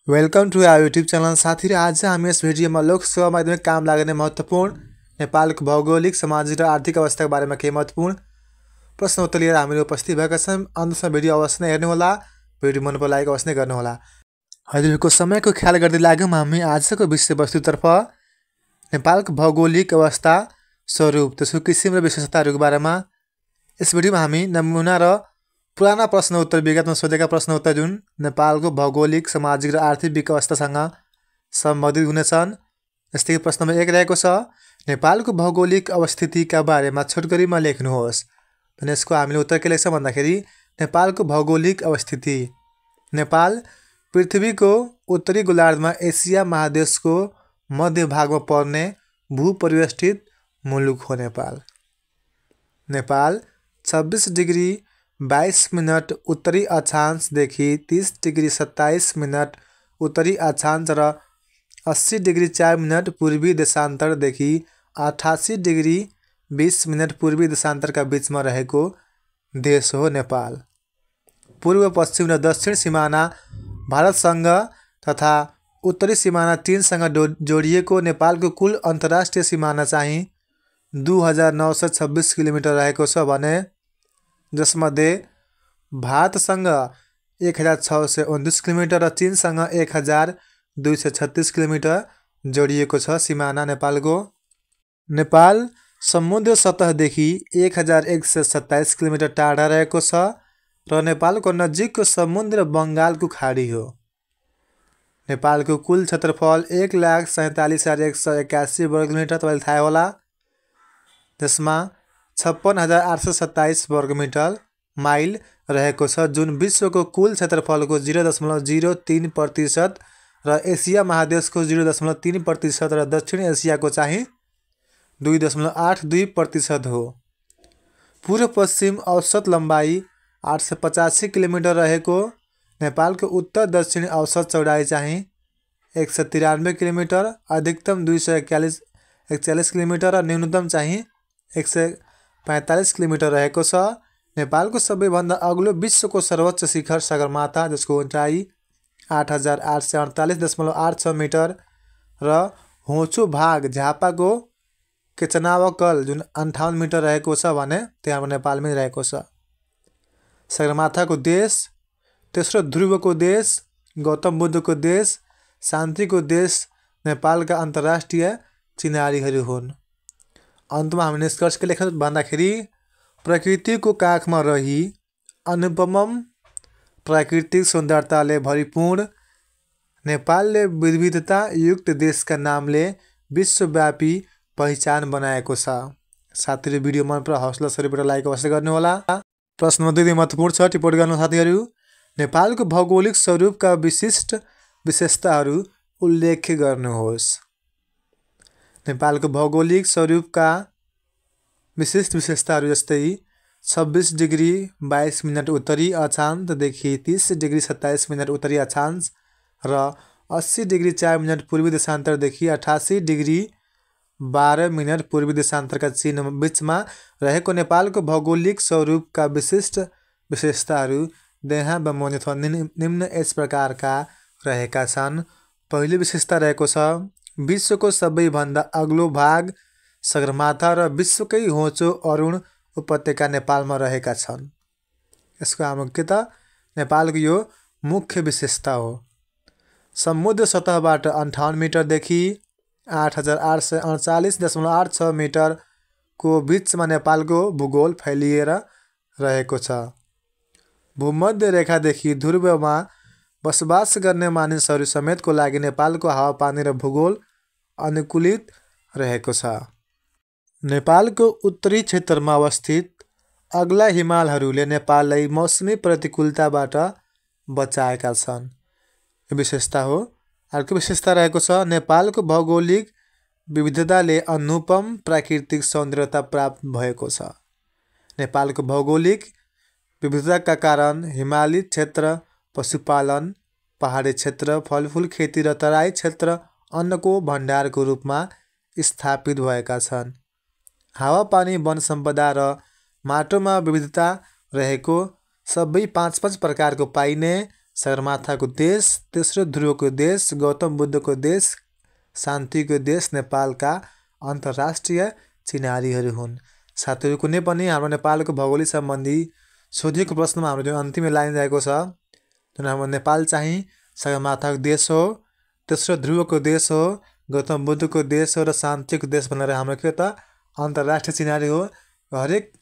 Welcome to our YouTube channel. साथी आज हामी यस भिडियोमा लोकसेवामा एकदमै काम लाग्ने महत्त्वपूर्ण नेपालको भौगोलिक सामाजिक र आर्थिक अवस्थाको बारेमा केही महत्त्वपूर्ण प्रश्न उत्तर लिएर हामीले उपस्थित भएका छौँ। अन्तसम्म भिडियो अवश्य नै हेर्नुहोला। भिडियो मन परे लाइक अवश्य नै गर्नुहोला। हजुरहरूको समयको ख्याल गर्दै लाग्यौँ हामी आजको विषयवस्तुतर्फ। नेपालको भौगोलिक अवस्था, स्वरूप, त्यसको किसिम र विशेषताहरूको बारेमा यस भिडियोमा हामी नमुना र पुराना प्रश्न उत्तर विगतमा सोधेका प्रश्न उत्तर जुन नेपालको भौगोलिक सामाजिक र आर्थिक अवस्थासँग सम्बन्धित हुनेछन्। जस्तै कि प्रश्न नम्बर 1 रहेको छ, नेपालको भौगोलिक अवस्थितिका बारेमा छोटकरीमा लेख्नुहोस्। भने यसको हामीले उत्तर के लेख्छौँ भन्दाखेरि नेपालको भौगोलिक अवस्थिति, नेपाल पृथ्वीको उत्तरी गोलार्धमा एसिया महादेशको मध्य भागमा पर्ने भूपरिवेष्टित मुलुक हो। नेपाल 26 डिग्री 22 मिनट उत्तरी अक्षांशदेखि 30 डिग्री 27 मिनट उत्तरी अक्षांश र 80 डिग्री 4 मिनट पूर्वी देशान्तरदेखि 88 डिग्री 20 मिनट पूर्वी देशान्तरका बिचमा रहेको देश हो नेपाल। पूर्व, पश्चिम र दक्षिण सिमाना भारतसँग तथा उत्तरी सिमाना चीनसँग जोडिएको नेपालको कुल अन्तर्राष्ट्रिय सिमाना चाहिँ 2926 किलोमिटर रहेको छ भने जसमध्ये भारतसँग 1629 किलोमिटर र चीनसँग 1236 किलोमिटर जोडिएको छ सिमाना नेपालको। नेपाल समुद्र सतहदेखि 1127 किलोमिटर टाढा रहेको छ र नेपालको नजिकको समुद्र बङ्गालको खाडी हो। नेपालको कुल क्षेत्रफल 1,47,181 वर्ग किलोमिटर तपाईँलाई थाहा होला, जसमा 56,827 वर्ग माइल रहेको छ, जुन विश्वको कुल क्षेत्रफलको 0.03% र एसिया महादेशको 0.3% र दक्षिण एसियाको चाहिँ 2.82% हो। पूर्व पश्चिम औसत लम्बाइ 885 किलोमिटर रहेको नेपालको उत्तर दक्षिण औसत चौडाइ चाहिँ 193 किलोमिटर, अधिकतम 241 किलोमिटर र न्यूनतम चाहिँ 145 किलोमिटर रहेको छ। नेपालको सबैभन्दा अग्लो विश्वको सर्वोच्च शिखर सगरमाथा, जसको उचाइ 8848.86 मिटर र होचो भाग झापाको केचनावकल जुन 58 मिटर रहेको छ भने त्यहाँ नेपालमै रहेको छ। सगरमाथाको देश, तेस्रो ध्रुवको देश, गौतम बुद्धको देश, शान्तिको देश नेपालका अन्तर्राष्ट्रिय चिनारीहरू हुन्। अन्तमा हामी निष्कर्ष के लेख्छौँ भन्दाखेरि प्रकृतिको काखमा रही अनुपम प्राकृतिक सुन्दरताले भरिपूर्ण नेपालले विविधता युक्त देशका नामले विश्वव्यापी पहिचान बनाएको छ। साथीहरू भिडियो मन परे हौसला स्वरूप लाइक अवश्य गर्नुहोला। प्रश्न नम्बर 2 महत्त्वपूर्ण छ, टिप्पणी गर्नु साथीहरू। नेपालको भौगोलिक स्वरूपका विशिष्ट विशेषताहरू उल्लेख गर्नुहोस्। नेपालको भौगोलिक स्वरूपका विशिष्ट विशेषताहरू जस्तै 26 डिग्री 22 मिनट उत्तरी अक्षांशदेखि 30 डिग्री 27 मिनट उत्तरी अक्षांश र 80 डिग्री 4 मिनट पूर्वी देशान्तरदेखि 88 डिग्री 12 मिनट पूर्वी देशान्तरका चीन बिचमा रहेको नेपालको भौगोलिक स्वरूपका विशिष्ट विशेषताहरू यहाँ बमोजिम निम्न यस प्रकारका रहेका छन्। पहिलो विशेषता रहेको छ विश्वको सबैभन्दा अग्लो भाग सगरमाथा र विश्वकै होचो अरुण उपत्यका नेपालमा रहेका छन्। यसको प्रामुख्यता नेपालको यो मुख्य विशेषता हो। समुद्र सतहबाट 58 मिटरदेखि 8848.86 मिटरको बिचमा नेपालको भूगोल फैलिएर रहेको छ। भूमध्य रेखादेखि ध्रुवमा बसोबास गर्ने मानिसहरू समेतको लागि नेपालको हावापानी र भूगोल अनुकूलित रहेको छ। नेपालको उत्तरी क्षेत्रमा अवस्थित अग्ला हिमालहरूले नेपाललाई मौसमी प्रतिकूलताबाट बचाएका छन्। यो विशेषता हो। अर्को विशेषता रहेको छ नेपालको भौगोलिक विविधताले अनुपम प्राकृतिक सौन्दर्यता प्राप्त भएको छ। नेपालको भौगोलिक विविधताका कारण हिमाली क्षेत्र पशुपालन, पहाडी क्षेत्र फलफुल खेती र तराई क्षेत्र अन्नको भण्डारको रूपमा स्थापित भएका छन्। हावापानी, वन सम्पदा र माटोमा विविधता रहेको सबै 5-5 प्रकारको पाइने सगरमाथाको देश, तेस्रो ध्रुवको देश, गौतम बुद्धको देश, शान्तिको देश नेपालका अन्तर्राष्ट्रिय चिनारीहरू हुन्। साथीहरू कुनै पनि हाम्रो नेपालको भौगोलिक सम्बन्धी सोधिएको प्रश्नमा हाम्रो जुन अन्तिम लाइन रहेको छ, जुन हाम्रो नेपाल चाहिँ सगरमाथाको देश हो, तेस्रो ध्रुवको देश हो, गौतम बुद्धको देश हो र शान्तिको देश भनेर हाम्रो के त अन्तर्राष्ट्रिय चिनारी हो। हरेक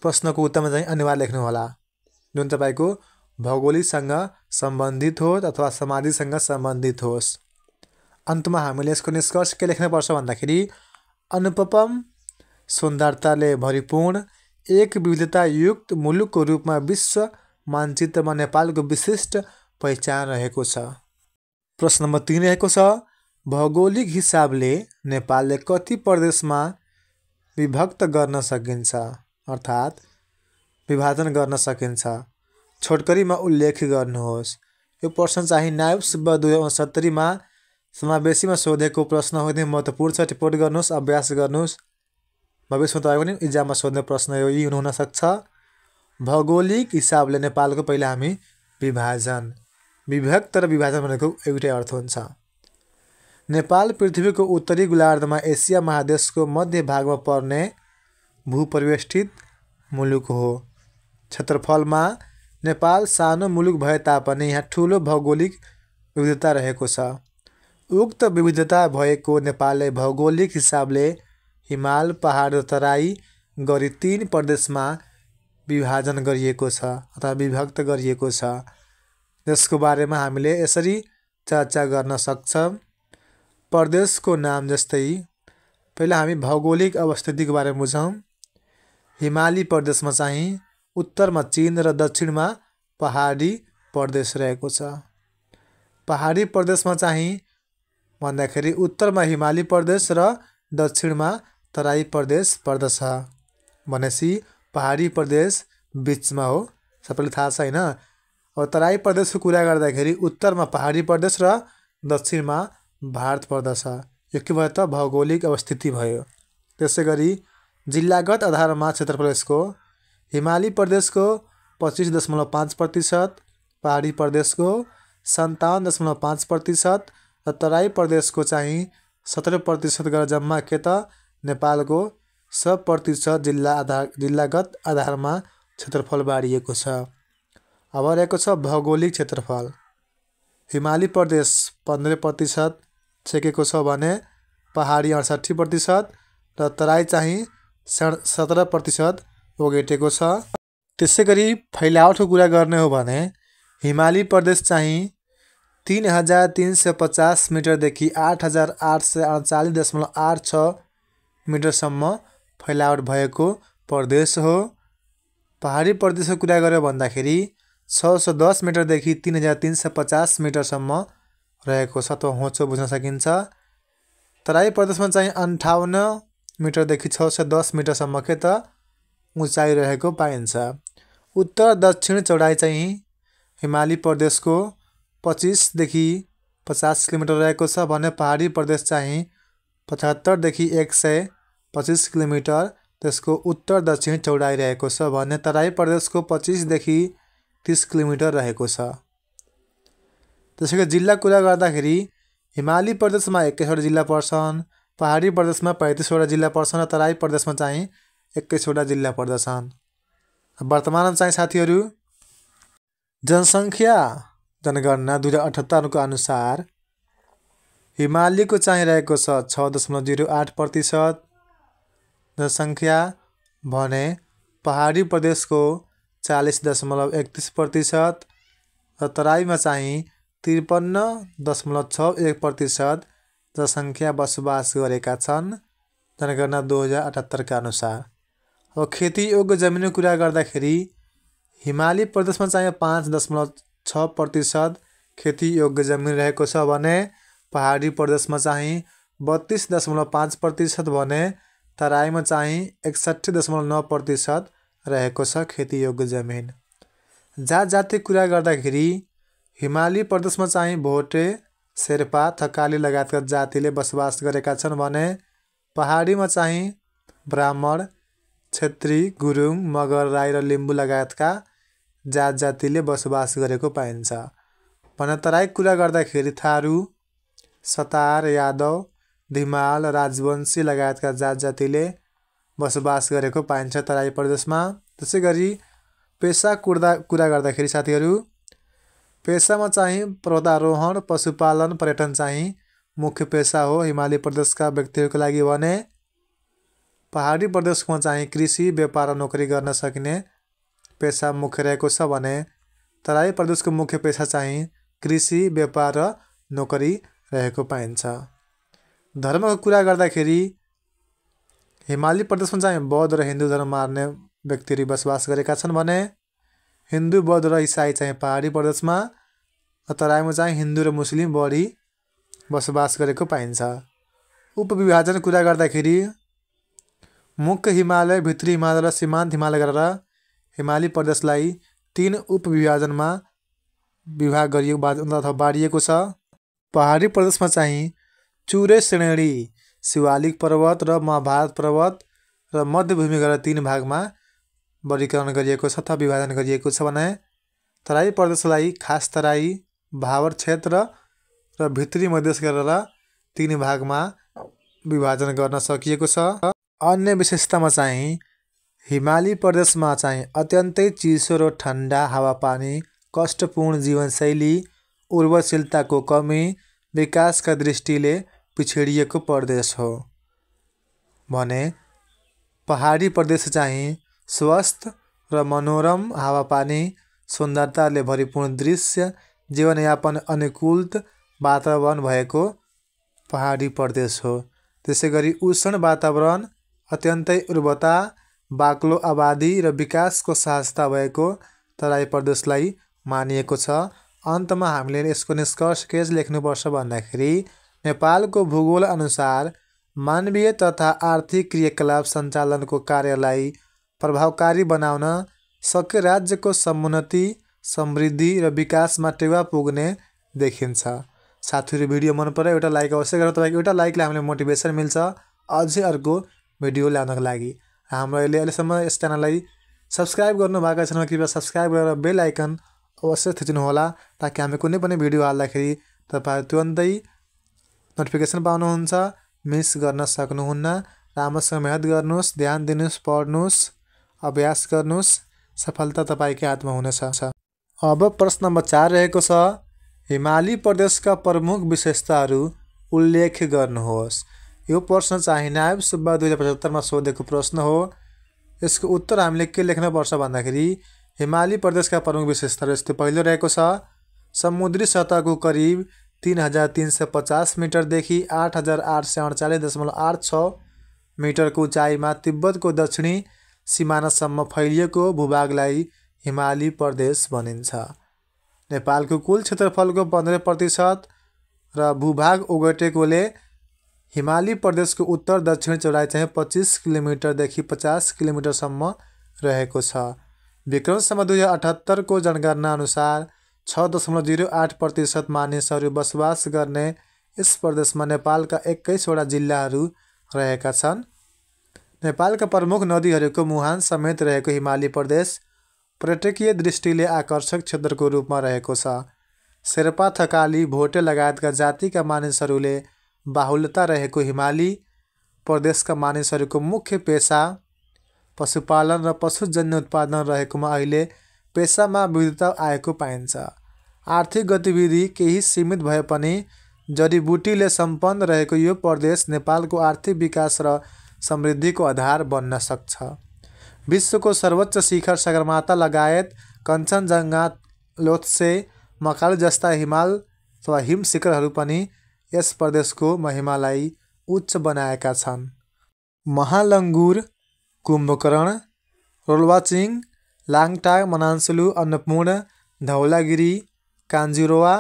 प्रश्नको उत्तरमा चाहिँ अनिवार्य लेख्नु होला, जुन तपाईँको भौगोलिकसँग सम्बन्धित होस् अथवा सामाजिकसँग सम्बन्धित होस्। अन्तमा हामीले यसको निष्कर्ष के लेख्नुपर्छ भन्दाखेरि अनुपम सुन्दरताले भरिपूर्ण एक विविधतायुक्त मुलुकको रूपमा विश्व मानचित्रमा नेपालको विशिष्ट पहिचान रहेको छ। प्रश्न नम्बर 3 रहेको छ, भौगोलिक हिसाबले नेपालले कति प्रदेशमा विभक्त गर्न सकिन्छ, अर्थात् विभाजन गर्न सकिन्छ? छोटकरीमा उल्लेख गर्नुहोस्। यो प्रश्न चाहिँ नाइब्स 2069मा समावेशीमा सोधेको प्रश्न हो। एकदमै महत्त्वपूर्ण छ, टिप्पणी गर्नुहोस्, अभ्यास गर्नुहोस्। भविष्यमा तपाईँको पनि इक्जाममा सोध्ने प्रश्न यो यही हुनसक्छ। भौगोलिक हिसाबले नेपालको पहिला हामी विभाजन, विभक्त र विभाजन भनेको एउटै अर्थ हुन्छ। नेपाल पृथ्वीको उत्तरी गोलार्धमा एसिया महादेशको मध्य भागमा पर्ने भूपरिवेष्टित मुलुक हो। क्षेत्रफलमा नेपाल सानो मुलुक भए तापनि यहाँ ठुलो भौगोलिक विविधता रहेको छ। उक्त विविधता भएको नेपालले भौगोलिक हिसाबले हिमाल, पहाड र तराई गरी 3 प्रदेशमा विभाजन गरिएको छ अथवा विभक्त गरिएको छ। यसको बारेमा हामीले यसरी चर्चा गर्न सक्छौँ। प्रदेशको नाम जस्तै पहिला हामी भौगोलिक अवस्थितिको बारेमा बुझौँ। हिमाली प्रदेशमा चाहिँ उत्तरमा चीन र दक्षिणमा पहाडी प्रदेश रहेको छ। पहाडी प्रदेशमा चाहिँ भन्दाखेरि उत्तरमा हिमाली प्रदेश र दक्षिणमा तराई प्रदेश पर्दछ। भनेपछि पहाडी प्रदेश बिचमा हो, सबैले थाहा छ हैन। अब तराई प्रदेशको कुरा गर्दाखेरि उत्तरमा पहाडी प्रदेश र दक्षिणमा भारत पर्दछ। यो के भयो त भौगोलिक अवस्थिति भयो। त्यसै गरी जिल्लागत आधारमा क्षेत्रफल यसको हिमाली प्रदेशको 25.5%, पहाडी प्रदेशको 57.5% र तराई प्रदेशको चाहिँ 17% गरेर जम्मा के त नेपालको 100% जिल्लागत आधारमा क्षेत्रफल बाँडिएको छ। अब रहेको छ भौगोलिक क्षेत्रफल। हिमाली प्रदेश 15% छेकेको छ भने पहाडी 68% र तराई चाहिँ 17% ओगटेको छ। त्यसै गरी फैलावटको कुरा गर्ने हो भने हिमाली प्रदेश चाहिँ 3350 मिटरदेखि 8838.86 मिटरसम्म फैलावट भएको प्रदेश हो। पहाडी प्रदेशको कुरा गर्यो भन्दाखेरि 610 मिटरदेखि 3350 मिटरसम्म रहेको छ, अथवा होचो बुझ्न सकिन्छ। तराई प्रदेशमा चाहिँ 58 मिटरदेखि 610 मिटरसम्म के त उचाइ रहेको पाइन्छ। उत्तर दक्षिण चौडाइ चाहिँ हिमाली प्रदेशको 25देखि 50 किलोमिटर रहेको छ भने पहाडी प्रदेश चाहिँ 75देखि 125 किलोमिटर त्यसको उत्तर दक्षिण चौडाइ रहेको छ भने तराई प्रदेशको 25देखि 30 किलोमिटर रहेको छ। त्यसैगरी जिल्ला कुरा गर्दाखेरि हिमाली प्रदेशमा 21वटा जिल्ला पर्छन्, पहाडी प्रदेशमा 35वटा जिल्ला पर्छन् र तराई प्रदेशमा चाहिँ 21वटा जिल्ला पर्दछन्। वर्तमानमा चाहिँ साथीहरू जनसङ्ख्या जनगणना 2078 को अनुसार हिमालीको चाहिँ रहेको छ 6.08% जनसङ्ख्या भने पहाडी प्रदेशको 40.31% र तराईमा चाहिँ 53.61% जनसङ्ख्या बसोबास गरेका छन् जनगणना 2078 का अनुसार। अब खेतीयोग्य जमिनको कुरा गर्दाखेरि हिमाली प्रदेशमा चाहिँ 5.6% खेतीयोग्य जमिन रहेको छ भने पहाडी प्रदेशमा चाहिँ 32.5% भने तराईमा चाहिँ 61.9% रहेको छ खेतीयोग्य जमिन। जात जातिको कुरा गर्दाखेरि हिमाली प्रदेशमा चाहिँ भोटे, शेर्पा, थकाली लगायतका जातिले बसोबास गरेका छन् भने पहाडीमा चाहिँ ब्राह्मण, क्षेत्री, गुरुङ, मगर, राई र लिम्बू लगायतका जात जातिले बसोबास गरेको पाइन्छ भने तराईको कुरा गर्दाखेरि थारू, सतार, यादव, धिमाल, राजवंशी लगायतका जात जातिले बसोबास गरेको पाइन्छ तराई प्रदेशमा। त्यसै गरी पेसा कुरा गर्दाखेरि साथीहरू पेसामा चाहिँ पर्वतारोहण, पशुपालन, पर्यटन चाहिँ मुख्य पेसा हो हिमाली प्रदेशका व्यक्तिहरूको लागि भने पहाडी प्रदेशमा चाहिँ कृषि, व्यापार र नोकरी गर्न सकिने पेसा मुख्य रहेको छ भने तराई प्रदेशको मुख्य पेसा चाहिँ कृषि, व्यापार र नोकरी रहेको पाइन्छ। धर्मको कुरा गर्दाखेरि हिमाली प्रदेशमा चाहिँ बौद्ध र हिन्दू धर्म मान्ने व्यक्तिहरू बसोबास गरेका छन् भने हिन्दू, बौद्ध र इसाई चाहिँ पहाडी प्रदेशमा, तराईमा चाहिँ हिन्दू र मुस्लिम बढी बसोबास गरेको पाइन्छ। उपविभाजन कुरा गर्दाखेरि मुख्य हिमालय, भित्री हिमालय र सीमान्त हिमालय गरेर हिमाली प्रदेशलाई 3 उपविभाजनमा विभाग गरिएको अथवा बाँडिएको छ। पहाडी प्रदेशमा चाहिँ चुरे श्रेणी, शिवालिक पर्वत र महाभारत पर्वत र मध्यभूमि गरेर 3 भागमा वर्गीकरण गरिएको छ अथवा विभाजन गरिएको छ भने तराई प्रदेशलाई खास तराई, भावर क्षेत्र र भित्री मधेश गरेर 3 भागमा विभाजन गर्न सकिएको छ। अन्य विशेषतामा चाहिँ हिमाली प्रदेशमा चाहिँ अत्यन्तै चिसो र ठन्डा हावापानी, कष्टपूर्ण जीवनशैली, उर्वरशीलताको कमी, विकासका दृष्टिले पिछडिएको प्रदेश हो भने पहाडी प्रदेश चाहिँ स्वस्थ र मनोरम हावापानी, सुन्दरताले भरिपूर्ण दृश्य, जीवनयापन अनुकूल वातावरण भएको पहाडी प्रदेश हो। त्यसै गरी उष्ण वातावरण, अत्यन्तै उर्वरता, बाक्लो आबादी र विकासको सहजता भएको तराई प्रदेशलाई मानिएको छ। अन्तमा हामीले यसको निष्कर्ष के लेख्नुपर्छ भन्दाखेरि नेपालको भूगोल अनुसार मानवीय तथा आर्थिक क्रियाकलाप सञ्चालनको कार्यलाई प्रभावकारी बनाउन सके राज्यको समुन्नति, समृद्धि र विकासमा टेवा पुग्ने देखिन्छ। साथीहरू भिडियो मन पऱ्यो एउटा लाइक अवश्य गरेर तपाईँको एउटा लाइकले हामीलाई मोटिभेसन मिल्छ अझै अर्को भिडियो ल्याउनको लागि। हाम्रो अहिलेसम्म यस च्यानललाई सब्सक्राइब गर्नुभएको छैन कृपया सब्सक्राइब गरेर बेल आइकन अवश्य थिच्नुहोला ताकि हामी कुनै पनि भिडियो हाल्दाखेरि तपाईँ तुरन्तै नोटिफिकेसन पाउनुहुन्छ, मिस गर्न सक्नुहुन्न। राम्रोसँग मेहनत गर्नुहोस्, ध्यान दिनुहोस्, पढ्नुहोस्, अभ्यास गर्नुहोस्, सफलता तपाईँकै हातमा हुनेछ। अब प्रश्न नम्बर 4 रहेको छ हिमाली प्रदेशका प्रमुख विशेषताहरू उल्लेख गर्नुहोस्। यो प्रश्न चाहिँ नायब सुब्बा 2075 मा सोधेको प्रश्न हो। यसको उत्तर हामीले के लेख्नुपर्छ भन्दाखेरि हिमाली प्रदेशका प्रमुख विशेषताहरू यस्तो पहिलो रहेको छ समुद्री सतहको करिब 3350 मिटरदेखि 8848.86 मिटरको उचाइमा तिब्बतको दक्षिणी सिमानासम्म फैलिएको भूभागलाई हिमाली प्रदेश भनिन्छ। नेपालको कुल क्षेत्रफलको 15% र भूभाग ओगटेकोले हिमाली प्रदेशको उत्तर दक्षिण चौडाइ चाहिँ 25 किलोमिटरदेखि 50 किलोमिटरसम्म रहेको छ। विक्रमसम्म 2078 को जनगणना अनुसार 6.08% मानिसहरू बसोबास गर्ने यस प्रदेशमा नेपालका 21 वटा जिल्लाहरू रहेका छन्। नेपालका प्रमुख नदीहरूको मुहान समेत रहेको हिमाली प्रदेश पर्यटकीय दृष्टिले आकर्षक क्षेत्रको रूपमा रहेको छ। शेर्पा, थकाली, भोटे लगायतका जातिका मानिसहरूले बाहुल्यता रहेको हिमाली प्रदेशका मानिसहरूको मुख्य पेसा पशुपालन र पशुजन्य उत्पादन रहेकोमा अहिले पेसामा विविधता आएको पाइन्छ। आर्थिक गतिविधि केही सीमित भए पनि जडीबुटीले सम्पन्न रहेको यो प्रदेश नेपालको आर्थिक विकास र समृद्धिको आधार बन्न सक्छ। विश्वको सर्वोच्च शिखर सगरमाथा लगायत कञ्चनजङ्घा, लोत्से, मकालु जस्ता हिमाल अथवा हिम शिखरहरू पनि यस प्रदेशको महिमालाई उच्च बनाएका छन्। महालङ्गुर, कुम्भकर्ण, रोल्वाचिङ, लाङटाङ, मनान्सलु, अन्नपूर्ण, धौलागिरी, कान्जुरोवा,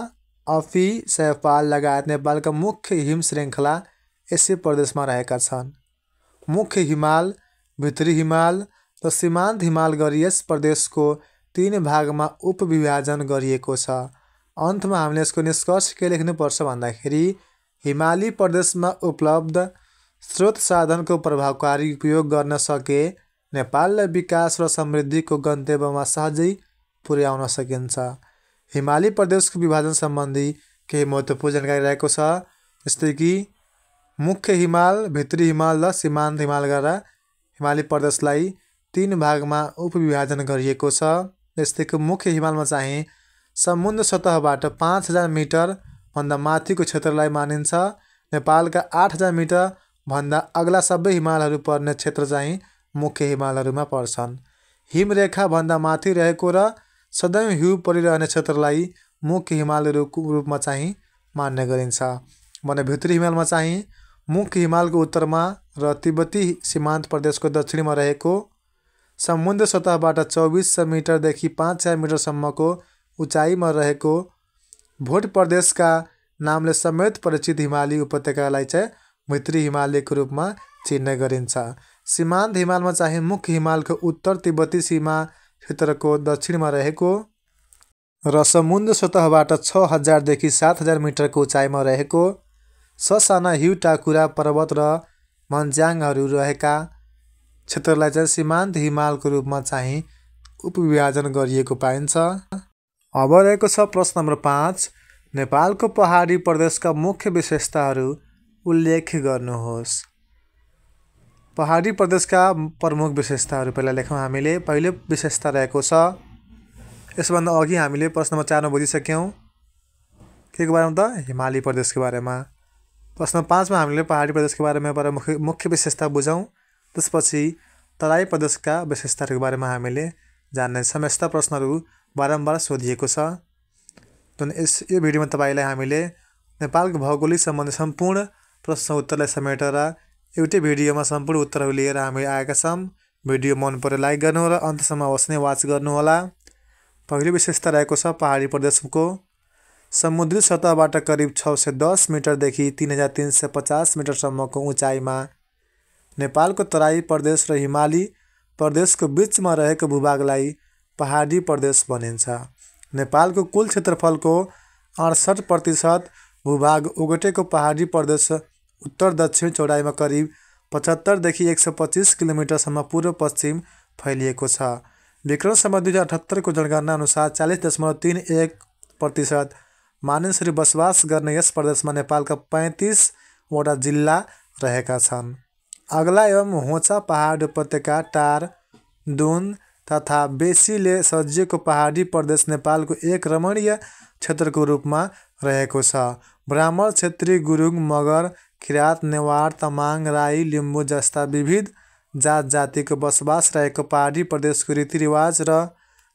अफी, सयपाल लगायत नेपालका मुख्य हिम श्रृङ्खला यसै प्रदेशमा रहेका छन्। मुख्य हिमाल, भित्री हिमाल र सीमान्त हिमाल गरी यस प्रदेशको 3 भागमा उपविभाजन गरिएको छ। अन्तमा हामीले यसको निष्कर्ष के लेख्नुपर्छ भन्दाखेरि हिमाली प्रदेशमा उपलब्ध स्रोत साधनको प्रभावकारी उपयोग गर्न सके नेपाललाई विकास र समृद्धिको गन्तव्यमा सहजै पुर्याउन सकिन्छ। हिमाली प्रदेशको विभाजन सम्बन्धी केही महत्त्वपूर्ण जानकारी रहेको छ, जस्तै कि मुख्य हिमाल, भित्री हिमाल र सीमान्त हिमाल गरेर हिमाली प्रदेशलाई 3 भागमा उपविभाजन गरिएको छ। जस्तै कि मुख्य हिमालमा चाहिँ समुद्र सतहबाट 5000 मिटर भन्दा माथिको क्षेत्रलाई मानिन्छ। नेपालका 8000 मिटर भन्दा अग्ला सबै हिमालहरू पर्ने क्षेत्र चाहिँ मुख्य हिमालहरूमा पर्छन्। हिमरेखा भन्दा माथि रहेको र सदैव हिउँ परिरहने क्षेत्रलाई मुख्य हिमालहरूको रूपमा चाहिँ मान्ने गरिन्छ। भने भित्री हिमालमा चाहिँ मुख्य हिमालको उत्तरमा र तिब्बती सीमान्त प्रदेशको दक्षिणमा रहेको समुद्र सतहबाट 2400 मिटरदेखि 5000 मिटरसम्मको उचाइमा रहेको भोट प्रदेशका नामले समेत परिचित हिमाली उपत्यकालाई चाहिँ भित्री हिमालयको रूपमा चिन्ने गरिन्छ। सीमान्त हिमालमा चाहिँ मुख्य हिमालको उत्तर तिब्बती सीमा क्षेत्रको दक्षिणमा रहेको र समुद्र सतहबाट 6000 देखि 7000 मिटरको उचाइमा रहेको ससाना हिउँ टाकुरा पर्वत र मन्ज्याङहरू रहेका क्षेत्रलाई चाहिँ सीमान्त हिमालको रूपमा चाहिँ उपविभाजन गरिएको पाइन्छ। अब रहेको छ प्रश्न नम्बर 5, नेपालको पहाडी प्रदेशका मुख्य विशेषताहरू उल्लेख गर्नुहोस्। पहाडी प्रदेशका प्रमुख विशेषताहरू पहिला लेखौँ हामीले। पहिलो विशेषता रहेको छ, यसभन्दा अघि हामीले प्रश्न नम्बर 4 मा बुझिसक्यौँ के को बारेमा त हिमाली प्रदेशको बारेमा। प्रश्न 5 मा हामीले पहाडी प्रदेशको बारेमा मुख्य विशेषता बुझौँ, त्यसपछि तराई प्रदेशका विशेषताहरूको बारेमा हामीले जान्नेछौँ। यस्ता प्रश्नहरू बारम्बार सोधिएको छ। यो भिडियोमा तपाईँलाई हामीले नेपालको भौगोलिक सम्बन्धी सम्पूर्ण प्रश्न उत्तरलाई समेटेर एउटै भिडियोमा सम्पूर्ण उत्तरहरू लिएर हामी आएका छौँ। भिडियो मन परे लाइक गर्नु र अन्तसम्म अवश्य नै वाच गर्नुहोला। पहिलो विशेषता रहेको छ पहाडी प्रदेशको समुद्री सतहबाट करिब 610 मिटरदेखि 3350 मिटरसम्मको उचाइमा नेपालको तराई प्रदेश र हिमाली प्रदेशको बिचमा रहेको भूभागलाई पहाडी प्रदेश भनिन्छ। नेपालको कुल क्षेत्रफलको 68% भूभाग ओगटेको पहाडी प्रदेश उत्तर दक्षिण चौडाइमा करिब 75 देखि 125 किलोमिटरसम्म पूर्व पश्चिम फैलिएको छ। विक्रम सम्वत 2078 को जनगणना अनुसार 40.31% मानिसहरू बसोबास गर्ने यस प्रदेशमा नेपालका 35 वटा जिल्ला रहेका छन्। अग्ला एवं होचा पहाड उपत्यका, टार, दुन तथा बेसीले सजिएको पहाडी प्रदेश नेपालको एक रमणीय क्षेत्रको रूपमा रहेको छ। ब्राह्मण, क्षेत्री, गुरुङ, मगर, किराँत, नेवार, तमाङ, राई, लिम्बू जस्ता विविध जात जातिको बसोबास रहेको पहाडी प्रदेशको रीतिरिवाज र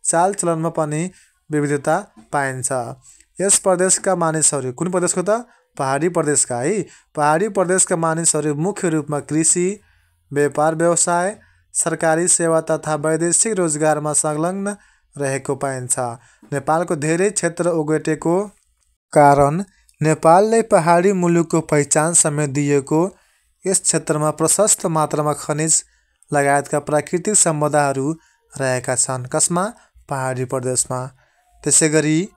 चालचलनमा पनि विविधता पाइन्छ। यस प्रदेशका मानिसहरू, कुन प्रदेशको त पहाडी प्रदेशका है, पहाडी प्रदेशका मानिसहरू मुख्य रूपमा कृषि, व्यापार व्यवसाय, सरकारी सेवा तथा वैदेशिक रोजगारमा संलग्न रहेको पाइन्छ। नेपालको धेरै क्षेत्र ओगटेको कारण नेपाललाई पहाडी मुलुकको पहिचान समेत दिएको यस क्षेत्रमा प्रशस्त मात्रामा खनिज लगायतका प्राकृतिक सम्पदाहरू रहेका छन्। कसमा? पहाडी प्रदेशमा। त्यसैगरी